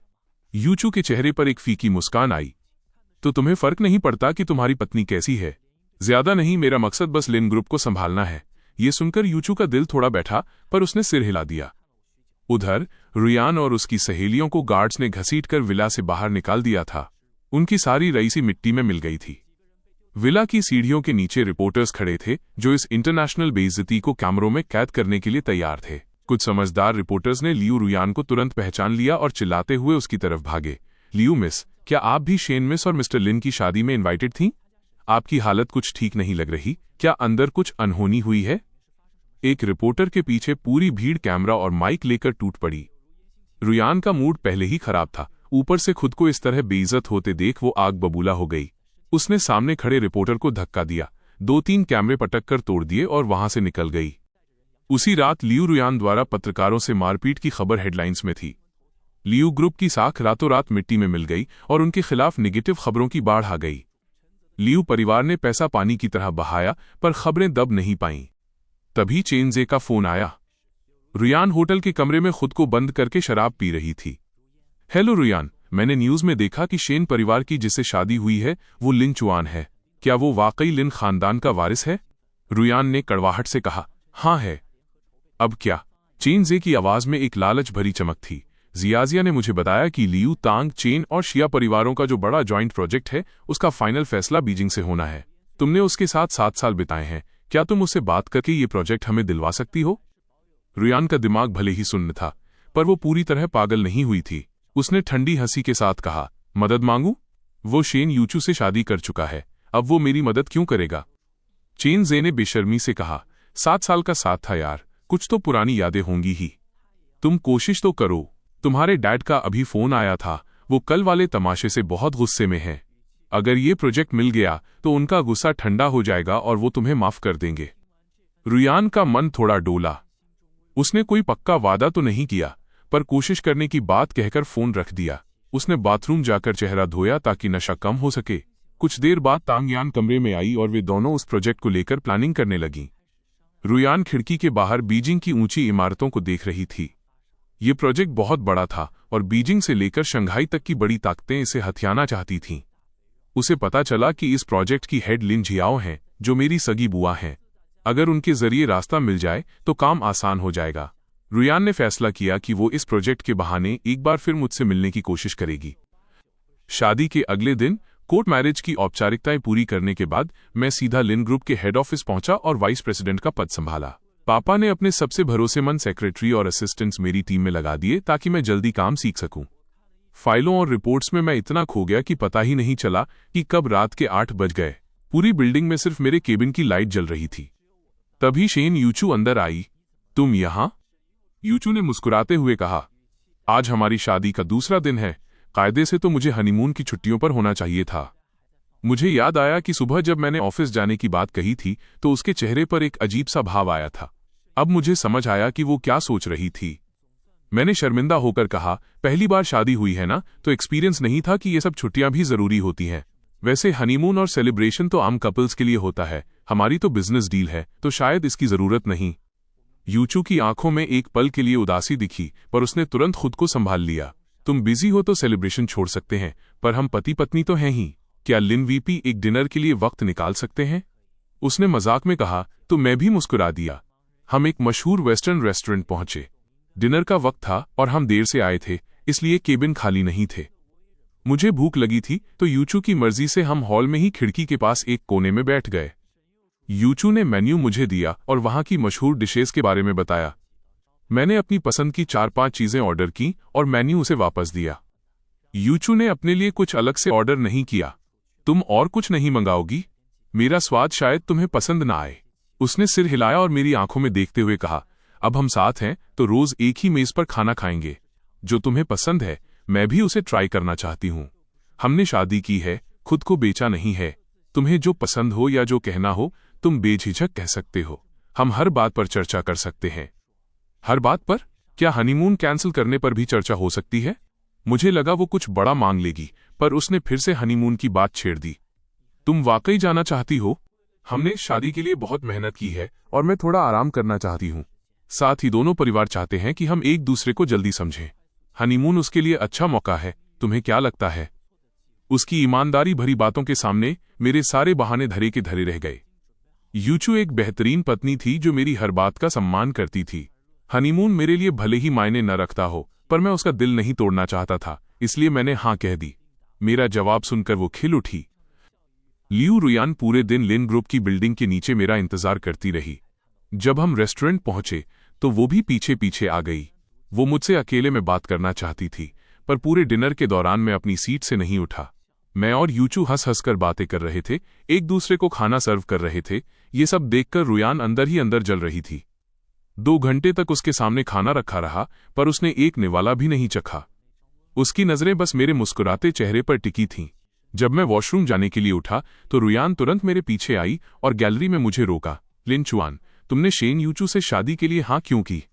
यूचू के चेहरे पर एक फीकी मुस्कान आई। तो तुम्हें फर्क नहीं पड़ता कि तुम्हारी पत्नी कैसी है? ज्यादा नहीं, मेरा मकसद बस लिन ग्रुप को संभालना है। ये सुनकर यूचू का दिल थोड़ा बैठा, पर उसने सिर हिला दिया। उधर रुयान और उसकी सहेलियों को गार्ड्स ने घसीटकर विला से बाहर निकाल दिया था। उनकी सारी रईसी मिट्टी में मिल गई थी। विला की सीढ़ियों के नीचे रिपोर्टर्स खड़े थे जो इस इंटरनेशनल बेइज्जती को कैमरों में कैद करने के लिए तैयार थे। कुछ समझदार रिपोर्टर्स ने लियू रुयान को तुरंत पहचान लिया और चिल्लाते हुए उसकी तरफ भागे, लियू मिस, क्या आप भी शेन मिस और मिस्टर लिन की शादी में इनवाइटेड थीं? आपकी हालत कुछ ठीक नहीं लग रही, क्या अंदर कुछ अनहोनी हुई है? एक रिपोर्टर के पीछे पूरी भीड़ कैमरा और माइक लेकर टूट पड़ी। रुयान का मूड पहले ही खराब था, ऊपर से खुद को इस तरह बेइज्जत होते देख वो आग बबूला हो गई। उसने सामने खड़े रिपोर्टर को धक्का दिया, 2-3 कैमरे पटक कर तोड़ दिए और वहां से निकल गई। उसी रात लियू रुयान द्वारा पत्रकारों से मारपीट की खबर हेडलाइंस में थी। लियू ग्रुप की साख रातों रात मिट्टी में मिल गई और उनके खिलाफ निगेटिव खबरों की बाढ़ आ गई। लियू परिवार ने पैसा पानी की तरह बहाया, पर खबरें दब नहीं पाईं। तभी चेनजे का फोन आया। रुयान होटल के कमरे में खुद को बंद करके शराब पी रही थी। हेलो रुयान, मैंने न्यूज में देखा कि शेन परिवार की जिससे शादी हुई है वो लिन चुआन है। क्या वो वाकई लिन खानदान का वारिस है? रुयान ने कड़वाहट से कहा, हाँ है। अब क्या? चेनजे की आवाज में एक लालच भरी चमक थी। जियाजिया ने मुझे बताया कि लियू, तांग, चेन और शिया परिवारों का जो बड़ा जॉइंट प्रोजेक्ट है उसका फाइनल फैसला बीजिंग से होना है। तुमने उसके साथ 7 साल बिताए हैं, क्या तुम उससे बात करके ये प्रोजेक्ट हमें दिलवा सकती हो? रुयान का दिमाग भले ही सुन्न था, पर वो पूरी तरह पागल नहीं हुई थी। उसने ठंडी हंसी के साथ कहा, मदद मांगू? वो शेन यूचू से शादी कर चुका है, अब वो मेरी मदद क्यों करेगा? चेनजे ने बेशर्मी से कहा, 7 साल का साथ था यार, कुछ तो पुरानी यादें होंगी ही। तुम कोशिश तो करो। तुम्हारे डैड का अभी फोन आया था, वो कल वाले तमाशे से बहुत गुस्से में हैं। अगर ये प्रोजेक्ट मिल गया तो उनका गुस्सा ठंडा हो जाएगा और वो तुम्हें माफ कर देंगे। रुयान का मन थोड़ा डोला। उसने कोई पक्का वादा तो नहीं किया, पर कोशिश करने की बात कहकर फोन रख दिया। उसने बाथरूम जाकर चेहरा धोया ताकि नशा कम हो सके। कुछ देर बाद तांगयान कमरे में आई और वे दोनों उस प्रोजेक्ट को लेकर प्लानिंग करने लगीं। रुयान खिड़की के बाहर बीजिंग की ऊंची इमारतों को देख रही थी। ये प्रोजेक्ट बहुत बड़ा था और बीजिंग से लेकर शंघाई तक की बड़ी ताकतें इसे हथियाना चाहती थीं। उसे पता चला कि इस प्रोजेक्ट की हेड लिन जियाओ हैं, जो मेरी सगी बुआ हैं। अगर उनके जरिए रास्ता मिल जाए तो काम आसान हो जाएगा। रुयान ने फैसला किया कि वो इस प्रोजेक्ट के बहाने एक बार फिर मुझसे मिलने की कोशिश करेगी। शादी के अगले दिन कोर्ट मैरिज की औपचारिकताएं पूरी करने के बाद मैं सीधा लिन ग्रुप के हेड ऑफिस पहुंचा और वाइस प्रेसिडेंट का पद संभाला। पापा ने अपने सबसे भरोसेमंद सेक्रेटरी और असिस्टेंट्स मेरी टीम में लगा दिए ताकि मैं जल्दी काम सीख सकूं। फाइलों और रिपोर्ट्स में मैं इतना खो गया कि पता ही नहीं चला कि कब रात के 8 बज गए। पूरी बिल्डिंग में सिर्फ मेरे केबिन की लाइट जल रही थी। तभी शेन यूचू अंदर आई। तुम यहां? यूचू ने मुस्कुराते हुए कहा, आज हमारी शादी का दूसरा दिन है। कायदे से तो मुझे हनीमून की छुट्टियों पर होना चाहिए था। मुझे याद आया कि सुबह जब मैंने ऑफिस जाने की बात कही थी तो उसके चेहरे पर एक अजीब सा भाव आया था। अब मुझे समझ आया कि वो क्या सोच रही थी। मैंने शर्मिंदा होकर कहा, पहली बार शादी हुई है ना, तो एक्सपीरियंस नहीं था कि ये सब छुट्टियां भी जरूरी होती हैं। वैसे हनीमून और सेलिब्रेशन तो आम कपल्स के लिए होता है, हमारी तो बिजनेस डील है, तो शायद इसकी जरूरत नहीं। यूचू की आंखों में एक पल के लिए उदासी दिखी, पर उसने तुरंत खुद को संभाल लिया। तुम बिजी हो तो सेलिब्रेशन छोड़ सकते हैं, पर हम पति पत्नी तो हैं ही। क्या लिन वीपी एक डिनर के लिए वक्त निकाल सकते हैं? उसने मजाक में कहा, तो मैं भी मुस्कुरा दिया। हम एक मशहूर वेस्टर्न रेस्टोरेंट पहुंचे। डिनर का वक्त था और हम देर से आए थे, इसलिए केबिन खाली नहीं थे। मुझे भूख लगी थी तो यूचू की मर्जी से हम हॉल में ही खिड़की के पास एक कोने में बैठ गए। यूचू ने मेन्यू मुझे दिया और वहां की मशहूर डिशेस के बारे में बताया। मैंने अपनी पसंद की 4-5 चीजें ऑर्डर की और मेन्यू उसे वापस दिया। यूचू ने अपने लिए कुछ अलग से ऑर्डर नहीं किया। तुम और कुछ नहीं मंगाओगी? मेरा स्वाद शायद तुम्हें पसंद ना आए। उसने सिर हिलाया और मेरी आंखों में देखते हुए कहा, अब हम साथ हैं तो रोज एक ही मेज पर खाना खाएंगे। जो तुम्हें पसंद है मैं भी उसे ट्राई करना चाहती हूँ। हमने शादी की है, खुद को बेचा नहीं है। तुम्हें जो पसंद हो या जो कहना हो तुम बेझिझक कह सकते हो। हम हर बात पर चर्चा कर सकते हैं। हर बात पर? क्या हनीमून कैंसिल करने पर भी चर्चा हो सकती है? मुझे लगा वो कुछ बड़ा मांग लेगी, पर उसने फिर से हनीमून की बात छेड़ दी। तुम वाकई जाना चाहती हो? हमने शादी के लिए बहुत मेहनत की है और मैं थोड़ा आराम करना चाहती हूँ। साथ ही दोनों परिवार चाहते हैं कि हम एक दूसरे को जल्दी समझें। हनीमून उसके लिए अच्छा मौका है। तुम्हें क्या लगता है? उसकी ईमानदारी भरी बातों के सामने मेरे सारे बहाने धरे के धरे रह गए। यूचू एक बेहतरीन पत्नी थी जो मेरी हर बात का सम्मान करती थी। हनीमून मेरे लिए भले ही मायने न रखता हो, पर मैं उसका दिल नहीं तोड़ना चाहता था, इसलिए मैंने हाँ कह दी। मेरा जवाब सुनकर वो खिल उठी। लियू रुयान पूरे दिन लिन ग्रुप की बिल्डिंग के नीचे मेरा इंतजार करती रही। जब हम रेस्टोरेंट पहुंचे तो वो भी पीछे पीछे आ गई। वो मुझसे अकेले में बात करना चाहती थी, पर पूरे डिनर के दौरान मैं अपनी सीट से नहीं उठा। मैं और यूचू हंस हंस कर बातें कर रहे थे, एक दूसरे को खाना सर्व कर रहे थे। ये सब देखकर रुयान अंदर ही अंदर जल रही थी। 2 घंटे तक उसके सामने खाना रखा रहा, पर उसने एक निवाला भी नहीं चखा। उसकी नजरें बस मेरे मुस्कुराते चेहरे पर टिकी थीं। जब मैं वॉशरूम जाने के लिए उठा तो रुयान तुरंत मेरे पीछे आई और गैलरी में मुझे रोका। लिन चुआन, तुमने शेन यूचू से शादी के लिए हाँ क्यों की?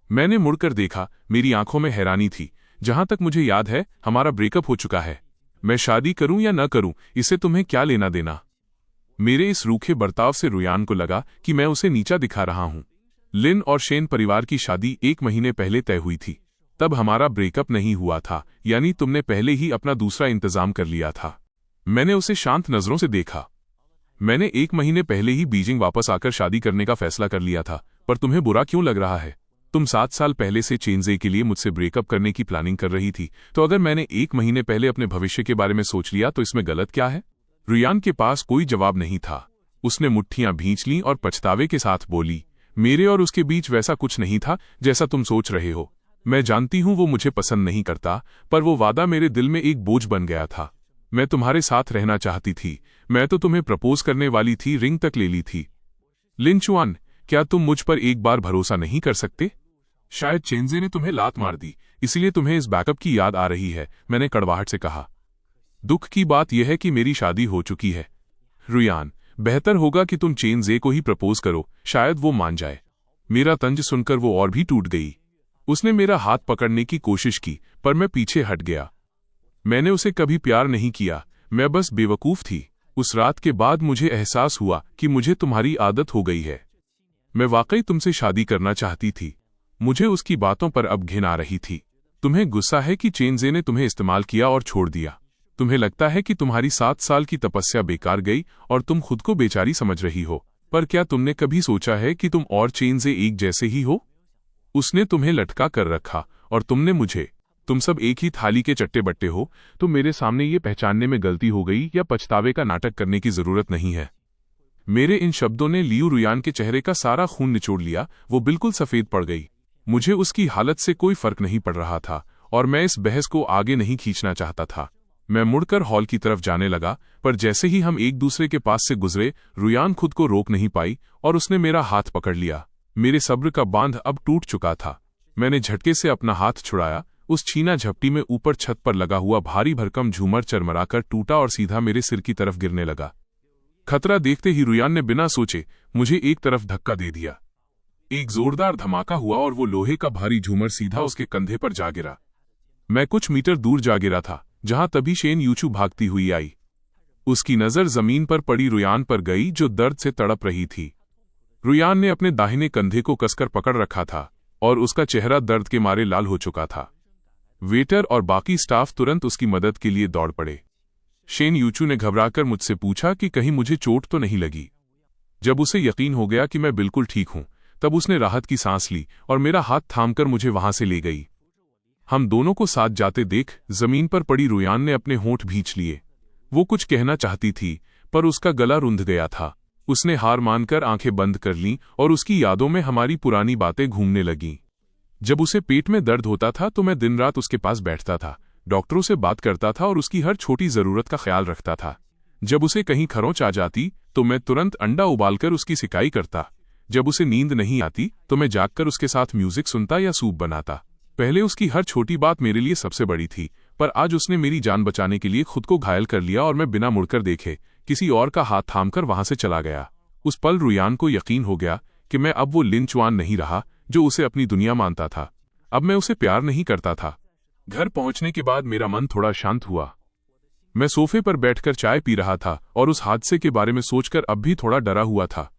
मैंने मुड़कर देखा। मेरी आंखों में हैरानी थी। जहां तक मुझे याद है हमारा ब्रेकअप हो चुका है। मैं शादी करूं या न करूं, इससे तुम्हें क्या लेना देना? मेरे इस रूखे बर्ताव से रुयान को लगा कि मैं उसे नीचा दिखा रहा हूं। लिन और शेन परिवार की शादी 1 महीने पहले तय हुई थी। तब हमारा ब्रेकअप नहीं हुआ था, यानी तुमने पहले ही अपना दूसरा इंतजाम कर लिया था। मैंने उसे शांत नजरों से देखा। मैंने 1 महीने पहले ही बीजिंग वापस आकर शादी करने का फैसला कर लिया था, पर तुम्हें बुरा क्यों लग रहा है? तुम 7 साल पहले से चेनजे के लिए मुझसे ब्रेकअप करने की प्लानिंग कर रही थी, तो अगर मैंने 1 महीने पहले अपने भविष्य के बारे में सोच लिया तो इसमें गलत क्या है? रुयान के पास कोई जवाब नहीं था। उसने मुट्ठियां भींच लीं और पछतावे के साथ बोली, मेरे और उसके बीच वैसा कुछ नहीं था जैसा तुम सोच रहे हो। मैं जानती हूं वो मुझे पसंद नहीं करता, पर वो वादा मेरे दिल में एक बोझ बन गया था। मैं तुम्हारे साथ रहना चाहती थी। मैं तो तुम्हें प्रपोज करने वाली थी, रिंग तक ले ली थी। लिन चुआन, क्या तुम मुझ पर एक बार भरोसा नहीं कर सकते? शायद चेनजे ने तुम्हें लात मार दी, इसलिए तुम्हें इस बैकअप की याद आ रही है, मैंने कड़वाहट से कहा। दुख की बात यह है कि मेरी शादी हो चुकी है। रुयान, बेहतर होगा कि तुम चेनजे को ही प्रपोज करो, शायद वो मान जाए। मेरा तंज सुनकर वो और भी टूट गई। उसने मेरा हाथ पकड़ने की कोशिश की, पर मैं पीछे हट गया। मैंने उसे कभी प्यार नहीं किया, मैं बस बेवकूफ थी। उस रात के बाद मुझे एहसास हुआ कि मुझे तुम्हारी आदत हो गई है। मैं वाकई तुमसे शादी करना चाहती थी। मुझे उसकी बातों पर अब घिन आ रही थी। तुम्हें गुस्सा है कि चेनजे ने तुम्हें इस्तेमाल किया और छोड़ दिया। तुम्हें लगता है कि तुम्हारी 7 साल की तपस्या बेकार गई और तुम खुद को बेचारी समझ रही हो, पर क्या तुमने कभी सोचा है कि तुम और चेनजे एक जैसे ही हो? उसने तुम्हें लटका कर रखा और तुमने मुझे। तुम सब एक ही थाली के चट्टे बट्टे हो। तो मेरे सामने ये पहचानने में गलती हो गई या पछतावे का नाटक करने की जरूरत नहीं है। मेरे इन शब्दों ने लियू रुयान के चेहरे का सारा खून निचोड़ लिया। वो बिल्कुल सफेद पड़ गई। मुझे उसकी हालत से कोई फर्क नहीं पड़ रहा था और मैं इस बहस को आगे नहीं खींचना चाहता था। मैं मुड़कर हॉल की तरफ जाने लगा, पर जैसे ही हम एक दूसरे के पास से गुजरे, रुयान खुद को रोक नहीं पाई और उसने मेरा हाथ पकड़ लिया। मेरे सब्र का बांध अब टूट चुका था। मैंने झटके से अपना हाथ छुड़ाया। उस छीना झपटी में ऊपर छत पर लगा हुआ भारी भरकम झूमर चरमराकर टूटा और सीधा मेरे सिर की तरफ गिरने लगा। खतरा देखते ही रुयान ने बिना सोचे मुझे एक तरफ धक्का दे दिया। एक जोरदार धमाका हुआ और वो लोहे का भारी झूमर सीधा उसके कंधे पर जा गिरा। मैं कुछ मीटर दूर जा गिरा था, जहां तभी शेन यूचू भागती हुई आई। उसकी नजर जमीन पर पड़ी रुयान पर गई, जो दर्द से तड़प रही थी। रुयान ने अपने दाहिने कंधे को कसकर पकड़ रखा था और उसका चेहरा दर्द के मारे लाल हो चुका था। वेटर और बाकी स्टाफ तुरंत उसकी मदद के लिए दौड़ पड़े। शेन यूचू ने घबराकर मुझसे पूछा कि कहीं मुझे चोट तो नहीं लगी। जब उसे यकीन हो गया कि मैं बिल्कुल ठीक हूं, तब उसने राहत की सांस ली और मेरा हाथ थामकर मुझे वहां से ले गई। हम दोनों को साथ जाते देख जमीन पर पड़ी रुयान ने अपने होंठ भींच लिए। वो कुछ कहना चाहती थी पर उसका गला रुंध गया था। उसने हार मानकर आंखें बंद कर लीं और उसकी यादों में हमारी पुरानी बातें घूमने लगीं। जब उसे पेट में दर्द होता था तो मैं दिन रात उसके पास बैठता था, डॉक्टरों से बात करता था और उसकी हर छोटी जरूरत का ख्याल रखता था। जब उसे कहीं खरोंच आ जाती तो मैं तुरंत अंडा उबालकर उसकी सिकाई करता। जब उसे नींद नहीं आती तो मैं जागकर उसके साथ म्यूजिक सुनता या सूप बनाता। पहले उसकी हर छोटी बात मेरे लिए सबसे बड़ी थी, पर आज उसने मेरी जान बचाने के लिए खुद को घायल कर लिया और मैं बिना मुड़कर देखे किसी और का हाथ थामकर वहां से चला गया। उस पल रुयान को यकीन हो गया कि मैं अब वो लिन चुआन नहीं रहा जो उसे अपनी दुनिया मानता था। अब मैं उसे प्यार नहीं करता था। घर पहुंचने के बाद मेरा मन थोड़ा शांत हुआ। मैं सोफे पर बैठकर चाय पी रहा था और उस हादसे के बारे में सोचकर अब भी थोड़ा डरा हुआ था।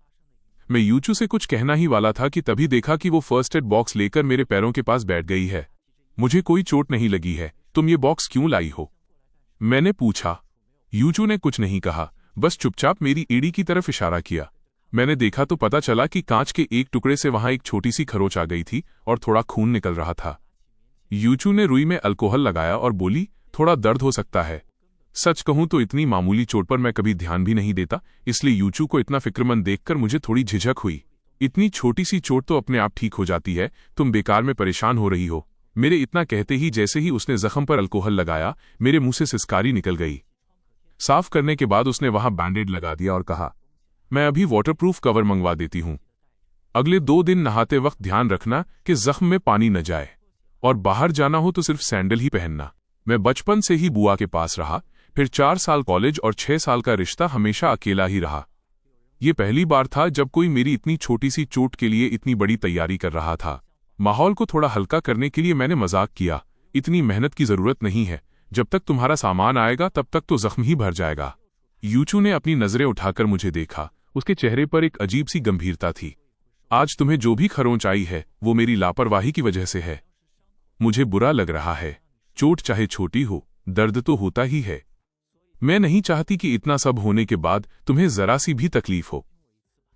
मैं यूचू से कुछ कहना ही वाला था कि तभी देखा कि वो फर्स्ट एड बॉक्स लेकर मेरे पैरों के पास बैठ गई है। मुझे कोई चोट नहीं लगी है, तुम ये बॉक्स क्यों लाई हो? मैंने पूछा। यूचू ने कुछ नहीं कहा, बस चुपचाप मेरी एड़ी की तरफ इशारा किया। मैंने देखा तो पता चला कि कांच के एक टुकड़े से वहां एक छोटी सी खरोंच आ गई थी और थोड़ा खून निकल रहा था। यूचू ने रुई में अल्कोहल लगाया और बोली, थोड़ा दर्द हो सकता है। सच कहूं तो इतनी मामूली चोट पर मैं कभी ध्यान भी नहीं देता, इसलिए यूचू को इतना फिक्रमंद देखकर मुझे थोड़ी झिझक हुई। इतनी छोटी सी चोट तो अपने आप ठीक हो जाती है, तुम बेकार में परेशान हो रही हो। मेरे इतना कहते ही जैसे ही उसने जख्म पर अल्कोहल लगाया, मेरे मुंह से सिसकारी निकल गई। साफ करने के बाद उसने वहां बैंडेड लगा दिया और कहा, मैं अभी वाटरप्रूफ कवर मंगवा देती हूं। अगले 2 दिन नहाते वक्त ध्यान रखना कि जख्म में पानी न जाए, और बाहर जाना हो तो सिर्फ सैंडल ही पहनना। मैं बचपन से ही बुआ के पास रहा, फिर 4 साल कॉलेज और 6 साल का रिश्ता हमेशा अकेला ही रहा। ये पहली बार था जब कोई मेरी इतनी छोटी सी चोट के लिए इतनी बड़ी तैयारी कर रहा था। माहौल को थोड़ा हल्का करने के लिए मैंने मजाक किया, इतनी मेहनत की जरूरत नहीं है, जब तक तुम्हारा सामान आएगा तब तक तो जख्म ही भर जाएगा। यूचू ने अपनी नजरें उठाकर मुझे देखा, उसके चेहरे पर एक अजीब सी गंभीरता थी। आज तुम्हें जो भी खरोंच आई है वो मेरी लापरवाही की वजह से है। मुझे बुरा लग रहा है, चोट चाहे छोटी हो, दर्द तो होता ही है। मैं नहीं चाहती कि इतना सब होने के बाद तुम्हें जरा सी भी तकलीफ हो।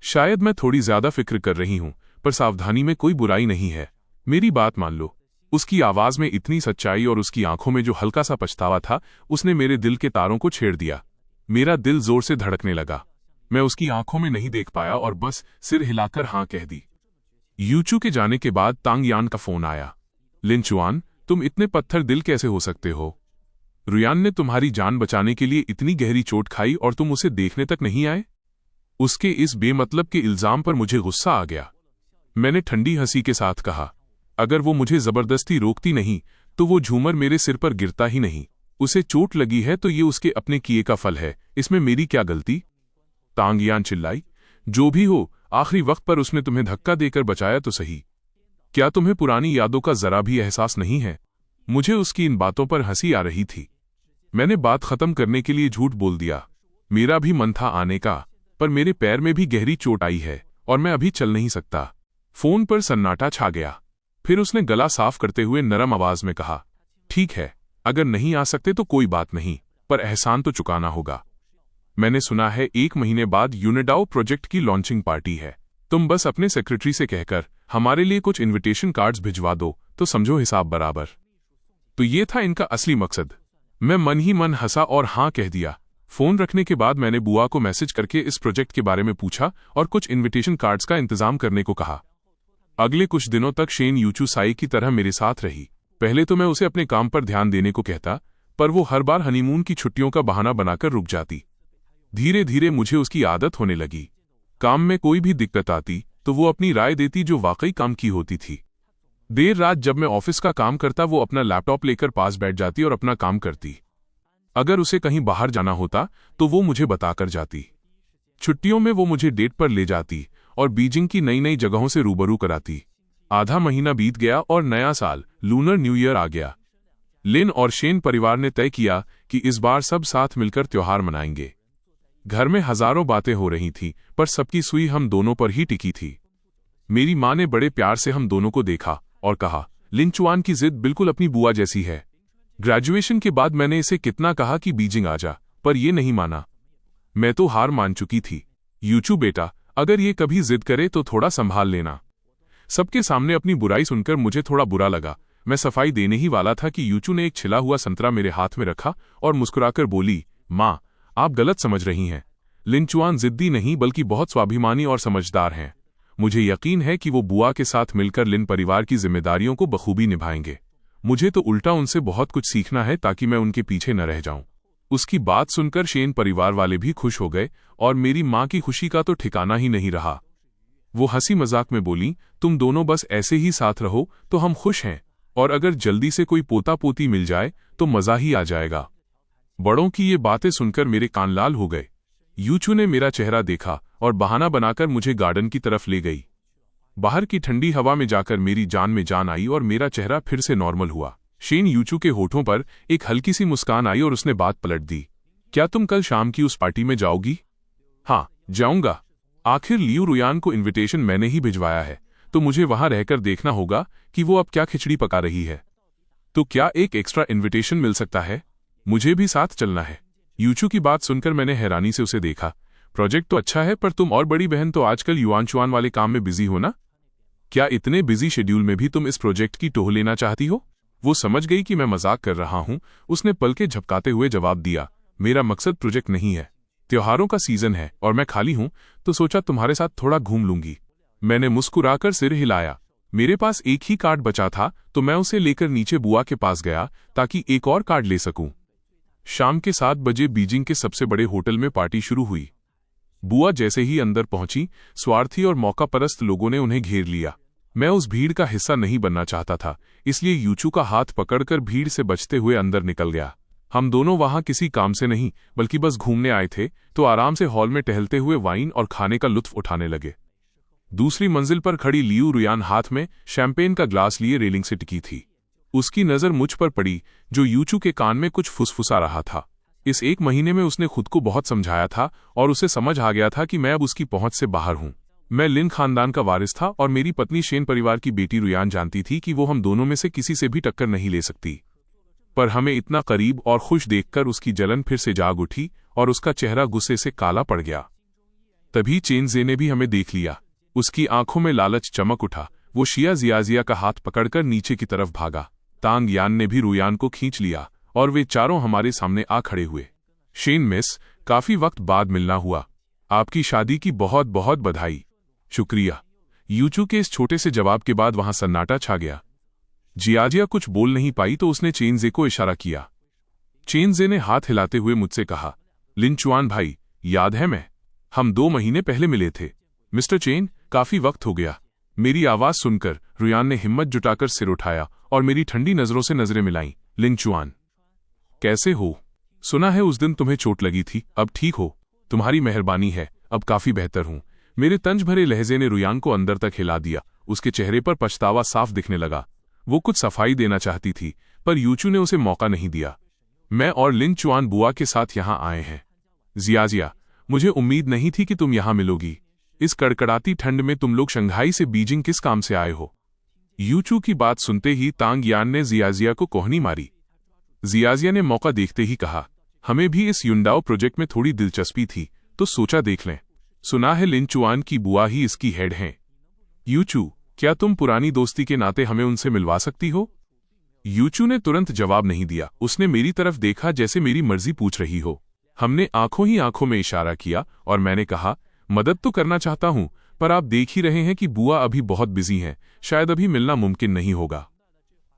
शायद मैं थोड़ी ज्यादा फिक्र कर रही हूं, पर सावधानी में कोई बुराई नहीं है। मेरी बात मान लो। उसकी आवाज में इतनी सच्चाई और उसकी आंखों में जो हल्का सा पछतावा था, उसने मेरे दिल के तारों को छेड़ दिया। मेरा दिल जोर से धड़कने लगा। मैं उसकी आंखों में नहीं देख पाया और बस सिर हिलाकर हां कह दी। यूचू के जाने के बाद तांग यान का फोन आया। लिन चुआन, तुम इतने पत्थर दिल कैसे हो सकते हो? रुयान ने तुम्हारी जान बचाने के लिए इतनी गहरी चोट खाई और तुम उसे देखने तक नहीं आए? उसके इस बेमतलब के इल्जाम पर मुझे गुस्सा आ गया। मैंने ठंडी हंसी के साथ कहा, अगर वो मुझे जबरदस्ती रोकती नहीं तो वो झूमर मेरे सिर पर गिरता ही नहीं। उसे चोट लगी है तो ये उसके अपने किए का फल है, इसमें मेरी क्या गलती? तांग यान चिल्लाई, जो भी हो, आखिरी वक्त पर उसने तुम्हें धक्का देकर बचाया तो सही। क्या तुम्हें पुरानी यादों का जरा भी एहसास नहीं है? मुझे उसकी इन बातों पर हंसी आ रही थी। मैंने बात खत्म करने के लिए झूठ बोल दिया। मेरा भी मन था आने का, पर मेरे पैर में भी गहरी चोट आई है और मैं अभी चल नहीं सकता। फोन पर सन्नाटा छा गया। फिर उसने गला साफ करते हुए नरम आवाज में कहा, ठीक है, अगर नहीं आ सकते तो कोई बात नहीं, पर एहसान तो चुकाना होगा। मैंने सुना है 1 महीने बाद यूनिडाओ प्रोजेक्ट की लॉन्चिंग पार्टी है। तुम बस अपने सेक्रेटरी से कहकर हमारे लिए कुछ इनविटेशन कार्ड्स भिजवा दो तो समझो हिसाब बराबर। तो ये था इनका असली मकसद। मैं मन ही मन हंसा और हां कह दिया। फोन रखने के बाद मैंने बुआ को मैसेज करके इस प्रोजेक्ट के बारे में पूछा और कुछ इनविटेशन कार्ड्स का इंतजाम करने को कहा। अगले कुछ दिनों तक शेन यूचू साई की तरह मेरे साथ रही। पहले तो मैं उसे अपने काम पर ध्यान देने को कहता, पर वो हर बार हनीमून की छुट्टियों का बहाना बनाकर रुक जाती। धीरे धीरे मुझे उसकी आदत होने लगी। काम में कोई भी दिक्कत आती तो वो अपनी राय देती जो वाकई काम की होती थी। देर रात जब मैं ऑफिस का काम करता वो अपना लैपटॉप लेकर पास बैठ जाती और अपना काम करती। अगर उसे कहीं बाहर जाना होता तो वो मुझे बताकर जाती। छुट्टियों में वो मुझे डेट पर ले जाती और बीजिंग की नई नई जगहों से रूबरू कराती। आधा महीना बीत गया और नया साल लूनर न्यू ईयर आ गया। लिन और शेन परिवार ने तय किया कि इस बार सब साथ मिलकर त्योहार मनाएंगे। घर में हजारों बातें हो रही थीं, पर सबकी सुई हम दोनों पर ही टिकी थी। मेरी माँ ने बड़े प्यार से हम दोनों को देखा और कहा, लिन चुआन की जिद बिल्कुल अपनी बुआ जैसी है। ग्रेजुएशन के बाद मैंने इसे कितना कहा कि बीजिंग आ जा, पर ये नहीं माना। मैं तो हार मान चुकी थी। यूचू बेटा, अगर ये कभी जिद करे तो थोड़ा संभाल लेना। सबके सामने अपनी बुराई सुनकर मुझे थोड़ा बुरा लगा। मैं सफाई देने ही वाला था कि यूचू ने एक छिला हुआ संतरा मेरे हाथ में रखा और मुस्कुराकर बोली, माँ, आप गलत समझ रही हैं। लिन चुआन जिद्दी नहीं बल्कि बहुत स्वाभिमानी और समझदार हैं। मुझे यकीन है कि वो बुआ के साथ मिलकर लिन परिवार की जिम्मेदारियों को बखूबी निभाएंगे। मुझे तो उल्टा उनसे बहुत कुछ सीखना है ताकि मैं उनके पीछे न रह जाऊं। उसकी बात सुनकर शेन परिवार वाले भी खुश हो गए और मेरी माँ की खुशी का तो ठिकाना ही नहीं रहा। वो हंसी मजाक में बोली, तुम दोनों बस ऐसे ही साथ रहो तो हम खुश हैं, और अगर जल्दी से कोई पोता पोती मिल जाए तो मजा ही आ जाएगा। बड़ों की ये बातें सुनकर मेरे कान लाल हो गए। यूचू ने मेरा चेहरा देखा और बहाना बनाकर मुझे गार्डन की तरफ ले गई। बाहर की ठंडी हवा में जाकर मेरी जान में जान आई और मेरा चेहरा फिर से नॉर्मल हुआ। शेन यूचू के होठों पर एक हल्की सी मुस्कान आई और उसने बात पलट दी, क्या तुम कल शाम की उस पार्टी में जाओगी? हाँ, जाऊंगा। आखिर लियू रुयान को इनविटेशन मैंने ही भिजवाया है, तो मुझे वहां रहकर देखना होगा कि वो अब क्या खिचड़ी पका रही है। तो क्या एक एक्स्ट्रा इनविटेशन मिल सकता है? मुझे भी साथ चलना है। यूचू की बात सुनकर मैंने हैरानी से उसे देखा। प्रोजेक्ट तो अच्छा है, पर तुम और बड़ी बहन तो आजकल युआनचुआन वाले काम में बिजी हो ना? क्या इतने बिजी शेड्यूल में भी तुम इस प्रोजेक्ट की टोह लेना चाहती हो? वो समझ गई कि मैं मजाक कर रहा हूं। उसने पलके झपकाते हुए जवाब दिया, मेरा मकसद प्रोजेक्ट नहीं है। त्योहारों का सीजन है और मैं खाली हूं, तो सोचा तुम्हारे साथ थोड़ा घूम लूंगी। मैंने मुस्कुराकर सिर हिलाया। मेरे पास एक ही कार्ड बचा था, तो मैं उसे लेकर नीचे बुआ के पास गया ताकि एक और कार्ड ले सकूं। शाम के 7 बजे बीजिंग के सबसे बड़े होटल में पार्टी शुरू हुई। बुआ जैसे ही अंदर पहुंची, स्वार्थी और मौकापरस्त लोगों ने उन्हें घेर लिया। मैं उस भीड़ का हिस्सा नहीं बनना चाहता था, इसलिए यूचू का हाथ पकड़कर भीड़ से बचते हुए अंदर निकल गया। हम दोनों वहां किसी काम से नहीं बल्कि बस घूमने आए थे, तो आराम से हॉल में टहलते हुए वाइन और खाने का लुत्फ उठाने लगे। दूसरी मंजिल पर खड़ी लियू रुयान हाथ में शैंपेन का ग्लास लिए रेलिंग से टिकी थी। उसकी नजर मुझ पर पड़ी, जो यूचू के कान में कुछ फुसफुसा रहा था। इस 1 महीने में उसने खुद को बहुत समझाया था और उसे समझ आ गया था कि मैं अब उसकी पहुंच से बाहर हूं। मैं लिन खानदान का वारिस था और मेरी पत्नी शेन परिवार की बेटी रुयान जानती थी कि वो हम दोनों में से किसी से भी टक्कर नहीं ले सकती। पर हमें इतना करीब और खुश देखकर उसकी जलन फिर से जाग उठी और उसका चेहरा गुस्से से काला पड़ गया। तभी चेनजे ने भी हमें देख लिया। उसकी आंखों में लालच चमक उठा। वो शिया जियाजिया का हाथ पकड़कर नीचे की तरफ भागा। तांग यान ने भी रुयान को खींच लिया और वे चारों हमारे सामने आ खड़े हुए। शेन मिस, काफी वक्त बाद मिलना हुआ। आपकी शादी की बहुत बहुत बधाई। शुक्रिया। यूचू के इस छोटे से जवाब के बाद वहां सन्नाटा छा गया। जियाजिया कुछ बोल नहीं पाई तो उसने चेनजे को इशारा किया। चेनजे ने हाथ हिलाते हुए मुझसे कहा, लिन चुआन भाई, याद है हम 2 महीने पहले मिले थे। मिस्टर चेन, काफी वक्त हो गया। मेरी आवाज सुनकर रुयान ने हिम्मत जुटाकर सिर उठाया और मेरी ठंडी नजरों से नजरें मिलाईं। लिन चुआन, कैसे हो? सुना है उस दिन तुम्हें चोट लगी थी, अब ठीक हो? तुम्हारी मेहरबानी है, अब काफी बेहतर हूं। मेरे तंज भरे लहजे ने रुयान को अंदर तक हिला दिया। उसके चेहरे पर पछतावा साफ दिखने लगा। वो कुछ सफाई देना चाहती थी, पर यूचू ने उसे मौका नहीं दिया। मैं और लिन चुआन बुआ के साथ यहां आए हैं। जियाजिया, मुझे उम्मीद नहीं थी कि तुम यहां मिलोगी। इस कड़कड़ाती ठंड में तुम लोग शंघाई से बीजिंग किस काम से आए हो? यूचू की बात सुनते ही तांग यान ने जियाजिया को कोहनी मारी। जियाजिया ने मौका देखते ही कहा, हमें भी इस युंडाओ प्रोजेक्ट में थोड़ी दिलचस्पी थी, तो सोचा देख लें। सुना है लिन चुआन की बुआ ही इसकी हेड हैं। यूचू, क्या तुम पुरानी दोस्ती के नाते हमें उनसे मिलवा सकती हो? यूचू ने तुरंत जवाब नहीं दिया। उसने मेरी तरफ देखा जैसे मेरी मर्जी पूछ रही हो। हमने आंखों ही आंखों में इशारा किया और मैंने कहा, मदद तो करना चाहता हूं, पर आप देख ही रहे हैं कि बुआ अभी बहुत बिजी हैं, शायद अभी मिलना मुमकिन नहीं होगा।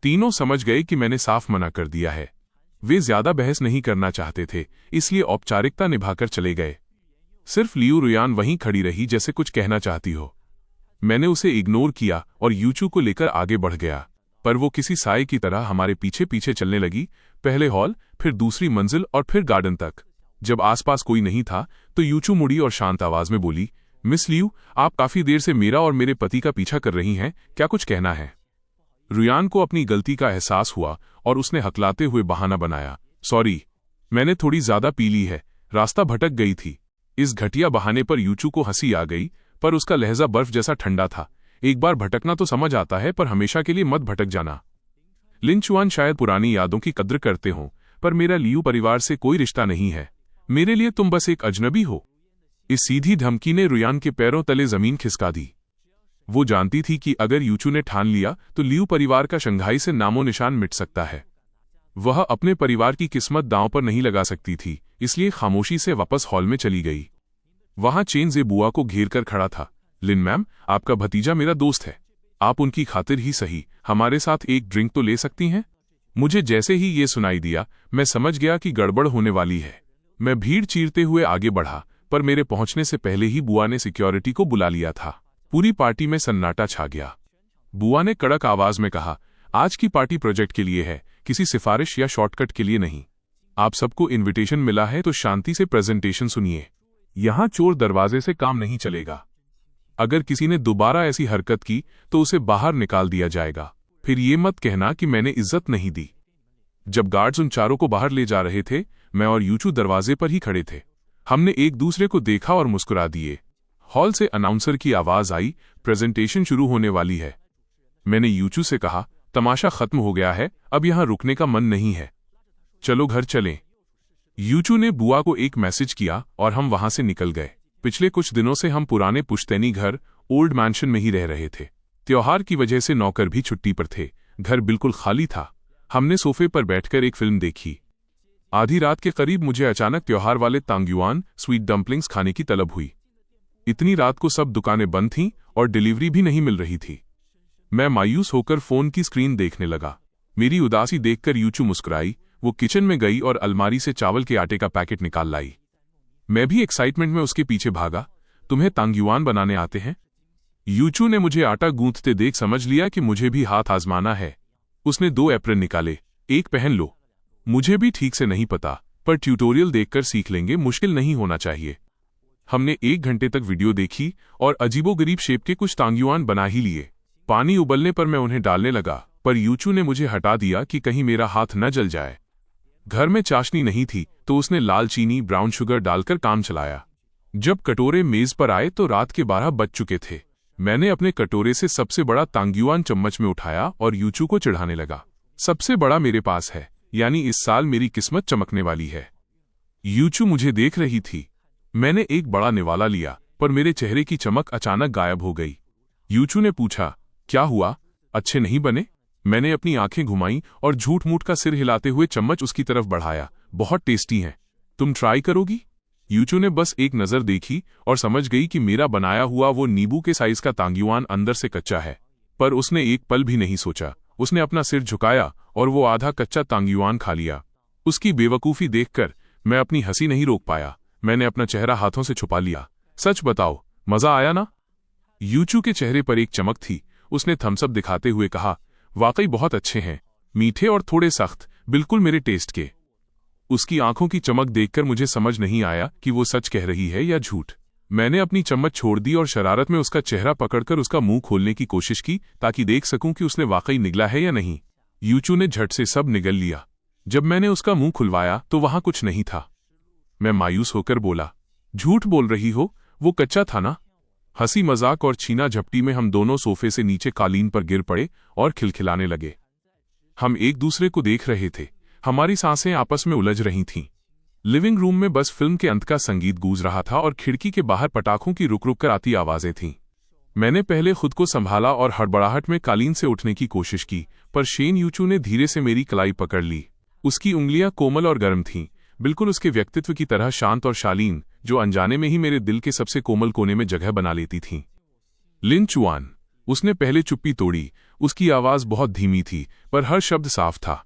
तीनों समझ गए कि मैंने साफ मना कर दिया है। वे ज्यादा बहस नहीं करना चाहते थे, इसलिए औपचारिकता निभाकर चले गए। सिर्फ लियू रुयान वहीं खड़ी रही जैसे कुछ कहना चाहती हो। मैंने उसे इग्नोर किया और यूचू को लेकर आगे बढ़ गया, पर वो किसी साए की तरह हमारे पीछे पीछे चलने लगी। पहले हॉल, फिर दूसरी मंजिल और फिर गार्डन तक। जब आसपास कोई नहीं था तो यूचू मुड़ी और शांत आवाज में बोली, मिस लियू, आप काफी देर से मेरा और मेरे पति का पीछा कर रही हैं, क्या कुछ कहना है? रुयान को अपनी गलती का एहसास हुआ और उसने हकलाते हुए बहाना बनाया, सॉरी, मैंने थोड़ी ज्यादा पी ली है, रास्ता भटक गई थी। इस घटिया बहाने पर यूचू को हंसी आ गई, पर उसका लहजा बर्फ जैसा ठंडा था। एक बार भटकना तो समझ आता है, पर हमेशा के लिए मत भटक जाना। लिन चुआन शायद पुरानी यादों की कद्र करते हों, पर मेरा लियू परिवार से कोई रिश्ता नहीं है। मेरे लिए तुम बस एक अजनबी हो। इस सीधी धमकी ने रुयान के पैरों तले जमीन खिसका दी। वो जानती थी कि अगर यूचू ने ठान लिया तो लियू परिवार का शंघाई से नामो निशान मिट सकता है। वह अपने परिवार की किस्मत दांव पर नहीं लगा सकती थी, इसलिए खामोशी से वापस हॉल में चली गई। वहां चेन जे बुआ को घेर कर खड़ा था। लिन मैम, आपका भतीजा मेरा दोस्त है, आप उनकी खातिर ही सही हमारे साथ एक ड्रिंक तो ले सकती हैं। मुझे जैसे ही ये सुनाई दिया, मैं समझ गया कि गड़बड़ होने वाली है। मैं भीड़ चीरते हुए आगे बढ़ा, पर मेरे पहुंचने से पहले ही बुआ ने सिक्योरिटी को बुला लिया था। पूरी पार्टी में सन्नाटा छा गया। बुआ ने कड़क आवाज में कहा, आज की पार्टी प्रोजेक्ट के लिए है, किसी सिफारिश या शॉर्टकट के लिए नहीं। आप सबको इनविटेशन मिला है तो शांति से प्रेजेंटेशन सुनिए। यहां चोर दरवाजे से काम नहीं चलेगा। अगर किसी ने दोबारा ऐसी हरकत की तो उसे बाहर निकाल दिया जाएगा। फिर ये मत कहना कि मैंने इज्जत नहीं दी। जब गार्ड्स उन चारों को बाहर ले जा रहे थे, मैं और यूचू दरवाजे पर ही खड़े थे। हमने एक दूसरे को देखा और मुस्कुरा दिए। हॉल से अनाउंसर की आवाज आई, प्रेजेंटेशन शुरू होने वाली है। मैंने यूचू से कहा, तमाशा खत्म हो गया है, अब यहां रुकने का मन नहीं है, चलो घर चलें। यूचू ने बुआ को एक मैसेज किया और हम वहां से निकल गए। पिछले कुछ दिनों से हम पुराने पुश्तैनी घर ओल्ड मैंशन में ही रह रहे थे। त्योहार की वजह से नौकर भी छुट्टी पर थे। घर बिल्कुल खाली था। हमने सोफे पर बैठकर एक फिल्म देखी। आधी रात के करीब मुझे अचानक त्योहार वाले तांग्युआन स्वीट डम्पलिंग्स खाने की तलब हुई। इतनी रात को सब दुकानें बंद थीं और डिलीवरी भी नहीं मिल रही थी। मैं मायूस होकर फोन की स्क्रीन देखने लगा। मेरी उदासी देखकर यूचू मुस्कुराई। वो किचन में गई और अलमारी से चावल के आटे का पैकेट निकाल लाई। मैं भी एक्साइटमेंट में उसके पीछे भागा। तुम्हें तांग्युआन बनाने आते हैं? यूचू ने मुझे आटा गूंथते देख समझ लिया कि मुझे भी हाथ आजमाना है। उसने 2 एप्रन निकाले। एक पहन लो। मुझे भी ठीक से नहीं पता, पर ट्यूटोरियल देखकर सीख लेंगे, मुश्किल नहीं होना चाहिए। हमने 1 घंटे तक वीडियो देखी और अजीबोगरीब शेप के कुछ तांग्युआन बना ही लिए। पानी उबलने पर मैं उन्हें डालने लगा, पर यूचू ने मुझे हटा दिया कि कहीं मेरा हाथ न जल जाए। घर में चाशनी नहीं थी तो उसने लाल चीनी ब्राउन शुगर डालकर काम चलाया। जब कटोरे मेज पर आए तो रात के 12 बज चुके थे। मैंने अपने कटोरे से सबसे बड़ा तांग्युआन चम्मच में उठाया और यूचू को चिढ़ाने लगा। सबसे बड़ा मेरे पास है, यानी इस साल मेरी किस्मत चमकने वाली है। यूचू मुझे देख रही थी। मैंने एक बड़ा निवाला लिया, पर मेरे चेहरे की चमक अचानक गायब हो गई। यूचू ने पूछा, क्या हुआ, अच्छे नहीं बने? मैंने अपनी आंखें घुमाई और झूठ मूठ का सिर हिलाते हुए चम्मच उसकी तरफ बढ़ाया। बहुत टेस्टी हैं, तुम ट्राई करोगी? यूचू ने बस एक नजर देखी और समझ गई कि मेरा बनाया हुआ वो नींबू के साइज का तांग्युआन अंदर से कच्चा है, पर उसने एक पल भी नहीं सोचा। उसने अपना सिर झुकाया और वो आधा कच्चा तांग्युआन खा लिया। उसकी बेवकूफी देखकर मैं अपनी हंसी नहीं रोक पाया। मैंने अपना चेहरा हाथों से छुपा लिया। सच बताओ, मजा आया ना? यूचू के चेहरे पर एक चमक थी। उसने थम्सअप दिखाते हुए कहा, वाकई बहुत अच्छे हैं, मीठे और थोड़े सख्त, बिल्कुल मेरे टेस्ट के। उसकी आंखों की चमक देखकर मुझे समझ नहीं आया कि वो सच कह रही है या झूठ। मैंने अपनी चम्मच छोड़ दी और शरारत में उसका चेहरा पकड़कर उसका मुंह खोलने की कोशिश की ताकि देख सकूं कि उसने वाकई निगला है या नहीं। यूचू ने झट से सब निगल लिया। जब मैंने उसका मुंह खुलवाया तो वहां कुछ नहीं था। मैं मायूस होकर बोला, झूठ बोल रही हो, वो कच्चा था ना? हंसी मजाक और छीना झपटी में हम दोनों सोफे से नीचे कालीन पर गिर पड़े और खिलखिलाने लगे। हम एक दूसरे को देख रहे थे। हमारी सांसें आपस में उलझ रही थीं। लिविंग रूम में बस फिल्म के अंत का संगीत गूंज रहा था और खिड़की के बाहर पटाखों की रुक रुक कर आती आवाजें थीं। मैंने पहले खुद को संभाला और हड़बड़ाहट में कालीन से उठने की कोशिश की, पर शेन यूचू ने धीरे से मेरी कलाई पकड़ ली। उसकी उंगलियां कोमल और गर्म थीं, बिल्कुल उसके व्यक्तित्व की तरह शांत और शालीन, जो अनजाने में ही मेरे दिल के सबसे कोमल कोने में जगह बना लेती थीं। लिन चुआन, उसने पहले चुप्पी तोड़ी। उसकी आवाज बहुत धीमी थी, पर हर शब्द साफ था।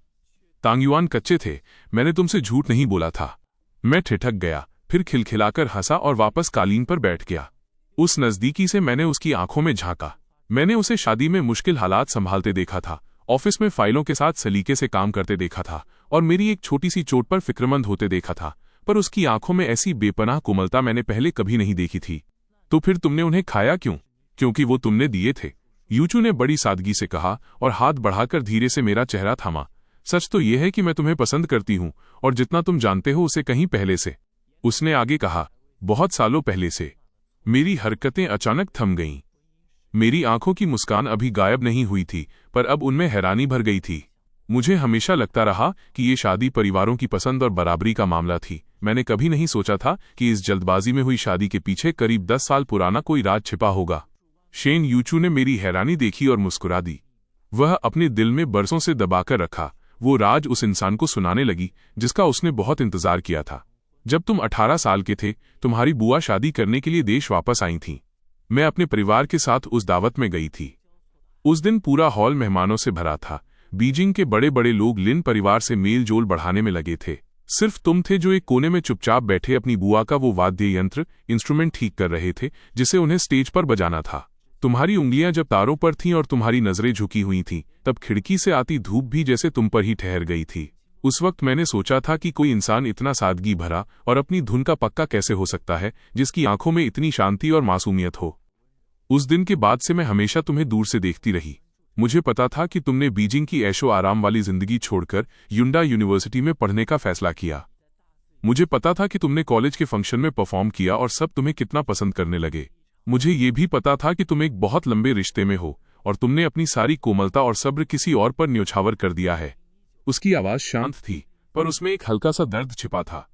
तांग्युआन कच्चे थे, मैंने तुमसे झूठ नहीं बोला था। मैं ठिठक गया, फिर खिलखिलाकर हंसा और वापस कालीन पर बैठ गया। उस नजदीकी से मैंने उसकी आंखों में झांका। मैंने उसे शादी में मुश्किल हालात संभालते देखा था, ऑफिस में फाइलों के साथ सलीके से काम करते देखा था और मेरी एक छोटी सी चोट पर फिक्रमंद होते देखा था, पर उसकी आंखों में ऐसी बेपनाह कोमलता मैंने पहले कभी नहीं देखी थी। तो फिर तुमने उन्हें खाया क्यों? क्योंकि वो तुमने दिए थे, यूचू ने बड़ी सादगी से कहा और हाथ बढ़ाकर धीरे से मेरा चेहरा थामा। सच तो यह है कि मैं तुम्हें पसंद करती हूं, और जितना तुम जानते हो उसे कहीं पहले से। उसने आगे कहा, बहुत सालों पहले से। मेरी हरकतें अचानक थम गईं। मेरी आंखों की मुस्कान अभी गायब नहीं हुई थी, पर अब उनमें हैरानी भर गई थी। मुझे हमेशा लगता रहा कि ये शादी परिवारों की पसंद और बराबरी का मामला थी। मैंने कभी नहीं सोचा था कि इस जल्दबाजी में हुई शादी के पीछे करीब 10 साल पुराना कोई राज छिपा होगा। शेन यूचू ने मेरी हैरानी देखी और मुस्कुरा दी। वह अपने दिल में बरसों से दबाकर रखा वो राज उस इंसान को सुनाने लगी जिसका उसने बहुत इंतजार किया था। जब तुम 18 साल के थे, तुम्हारी बुआ शादी करने के लिए देश वापस आई थीं। मैं अपने परिवार के साथ उस दावत में गई थी। उस दिन पूरा हॉल मेहमानों से भरा था। बीजिंग के बड़े बड़े लोग लिन परिवार से मेल जोल बढ़ाने में लगे थे। सिर्फ तुम थे जो एक कोने में चुपचाप बैठे अपनी बुआ का वो वाद्य यंत्र इंस्ट्रूमेंट ठीक कर रहे थे जिसे उन्हें स्टेज पर बजाना था। तुम्हारी उंगलियां जब तारों पर थीं और तुम्हारी नजरें झुकी हुई थीं, तब खिड़की से आती धूप भी जैसे तुम पर ही ठहर गई थी। उस वक्त मैंने सोचा था कि कोई इंसान इतना सादगी भरा और अपनी धुन का पक्का कैसे हो सकता है जिसकी आंखों में इतनी शांति और मासूमियत हो। उस दिन के बाद से मैं हमेशा तुम्हें दूर से देखती रही। मुझे पता था कि तुमने बीजिंग की ऐशो आराम वाली जिंदगी छोड़कर युंडा यूनिवर्सिटी में पढ़ने का फैसला किया। मुझे पता था कि तुमने कॉलेज के फंक्शन में परफॉर्म किया और सब तुम्हें कितना पसंद करने लगे। मुझे ये भी पता था कि तुम एक बहुत लंबे रिश्ते में हो और तुमने अपनी सारी कोमलता और सब्र किसी और पर न्योछावर कर दिया है। उसकी आवाज शांत थी, पर उसमें एक हल्का सा दर्द छिपा था।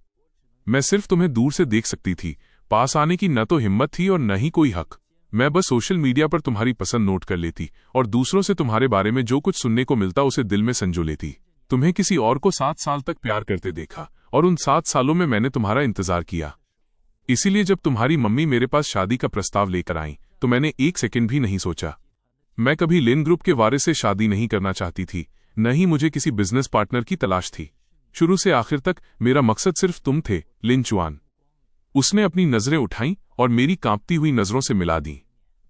मैं सिर्फ तुम्हें दूर से देख सकती थी, पास आने की न तो हिम्मत थी और न ही कोई हक। मैं बस सोशल मीडिया पर तुम्हारी पसंद नोट कर लेती और दूसरों से तुम्हारे बारे में जो कुछ सुनने को मिलता उसे दिल में संजो लेती। तुम्हें किसी और को 7 साल तक प्यार करते देखा और उन 7 सालों में मैंने तुम्हारा इंतजार किया। इसीलिए जब तुम्हारी मम्मी मेरे पास शादी का प्रस्ताव लेकर आई तो मैंने 1 सेकंड भी नहीं सोचा। मैं कभी लिन ग्रुप के वारिस से शादी नहीं करना चाहती थी, न ही मुझे किसी बिजनेस पार्टनर की तलाश थी। शुरू से आखिर तक मेरा मकसद सिर्फ तुम थे, लिन चुआन। उसने अपनी नजरें उठाईं और मेरी कांपती हुई नजरों से मिला दी।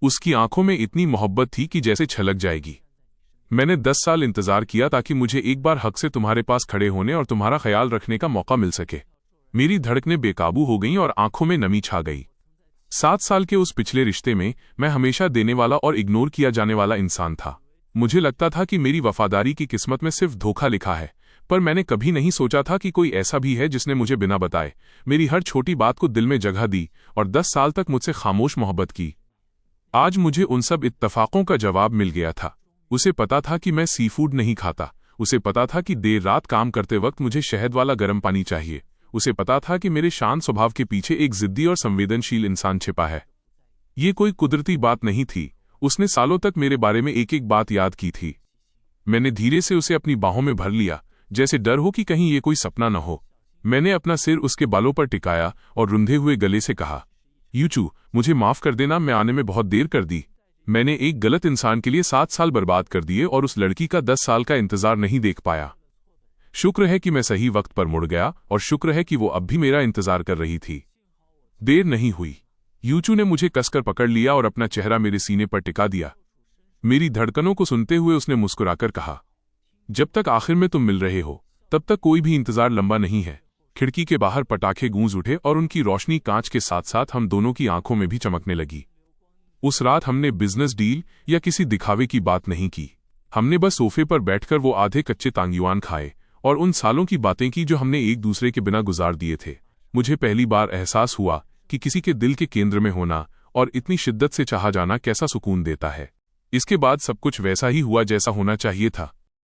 उसकी आंखों में इतनी मोहब्बत थी कि जैसे छलक जाएगी। मैंने 10 साल इंतजार किया ताकि मुझे एक बार हक से तुम्हारे पास खड़े होने और तुम्हारा ख्याल रखने का मौका मिल सके। मेरी धड़कनें बेकाबू हो गईं और आंखों में नमी छा गई। 7 साल के उस पिछले रिश्ते में मैं हमेशा देने वाला और इग्नोर किया जाने वाला इंसान था। मुझे लगता था कि मेरी वफादारी की किस्मत में सिर्फ धोखा लिखा है, पर मैंने कभी नहीं सोचा था कि कोई ऐसा भी है जिसने मुझे बिना बताए मेरी हर छोटी बात को दिल में जगह दी और 10 साल तक मुझसे खामोश मोहब्बत की। आज मुझे उन सब इत्तफाकों का जवाब मिल गया था। उसे पता था कि मैं सी फूड नहीं खाता। उसे पता था कि देर रात काम करते वक्त मुझे शहद वाला गर्म पानी चाहिए। उसे पता था कि मेरे शांत स्वभाव के पीछे एक जिद्दी और संवेदनशील इंसान छिपा है। ये कोई कुदरती बात नहीं थी। उसने सालों तक मेरे बारे में एक एक बात याद की थी। मैंने धीरे से उसे अपनी बाहों में भर लिया, जैसे डर हो कि कहीं ये कोई सपना न हो। मैंने अपना सिर उसके बालों पर टिकाया और रुंधे हुए गले से कहा, यूचू, मुझे माफ कर देना, मैं आने में बहुत देर कर दी। मैंने एक गलत इंसान के लिए 7 साल बर्बाद कर दिए और उस लड़की का 10 साल का इंतजार नहीं देख पाया। शुक्र है कि मैं सही वक्त पर मुड़ गया और शुक्र है कि वो अब भी मेरा इंतजार कर रही थी। देर नहीं हुई। यूचू ने मुझे कसकर पकड़ लिया और अपना चेहरा मेरे सीने पर टिका दिया। मेरी धड़कनों को सुनते हुए उसने मुस्कुराकर कहा, जब तक आखिर में तुम मिल रहे हो तब तक कोई भी इंतजार लंबा नहीं है। खिड़की के बाहर पटाखे गूंज उठे और उनकी रोशनी कांच के साथ साथ हम दोनों की आंखों में भी चमकने लगी। उस रात हमने बिजनेस डील या किसी दिखावे की बात नहीं की। हमने बस सोफे पर बैठकर वो आधे कच्चे तांग्युआन खाए और उन सालों की बातें की जो हमने एक दूसरे के बिना गुजार दिए थे। मुझे पहली बार एहसास हुआ कि किसी के दिल के केंद्र में होना और इतनी शिद्दत से चाहा जाना कैसा सुकून देता है। इसके बाद सब कुछ वैसा ही हुआ जैसा होना चाहिए था।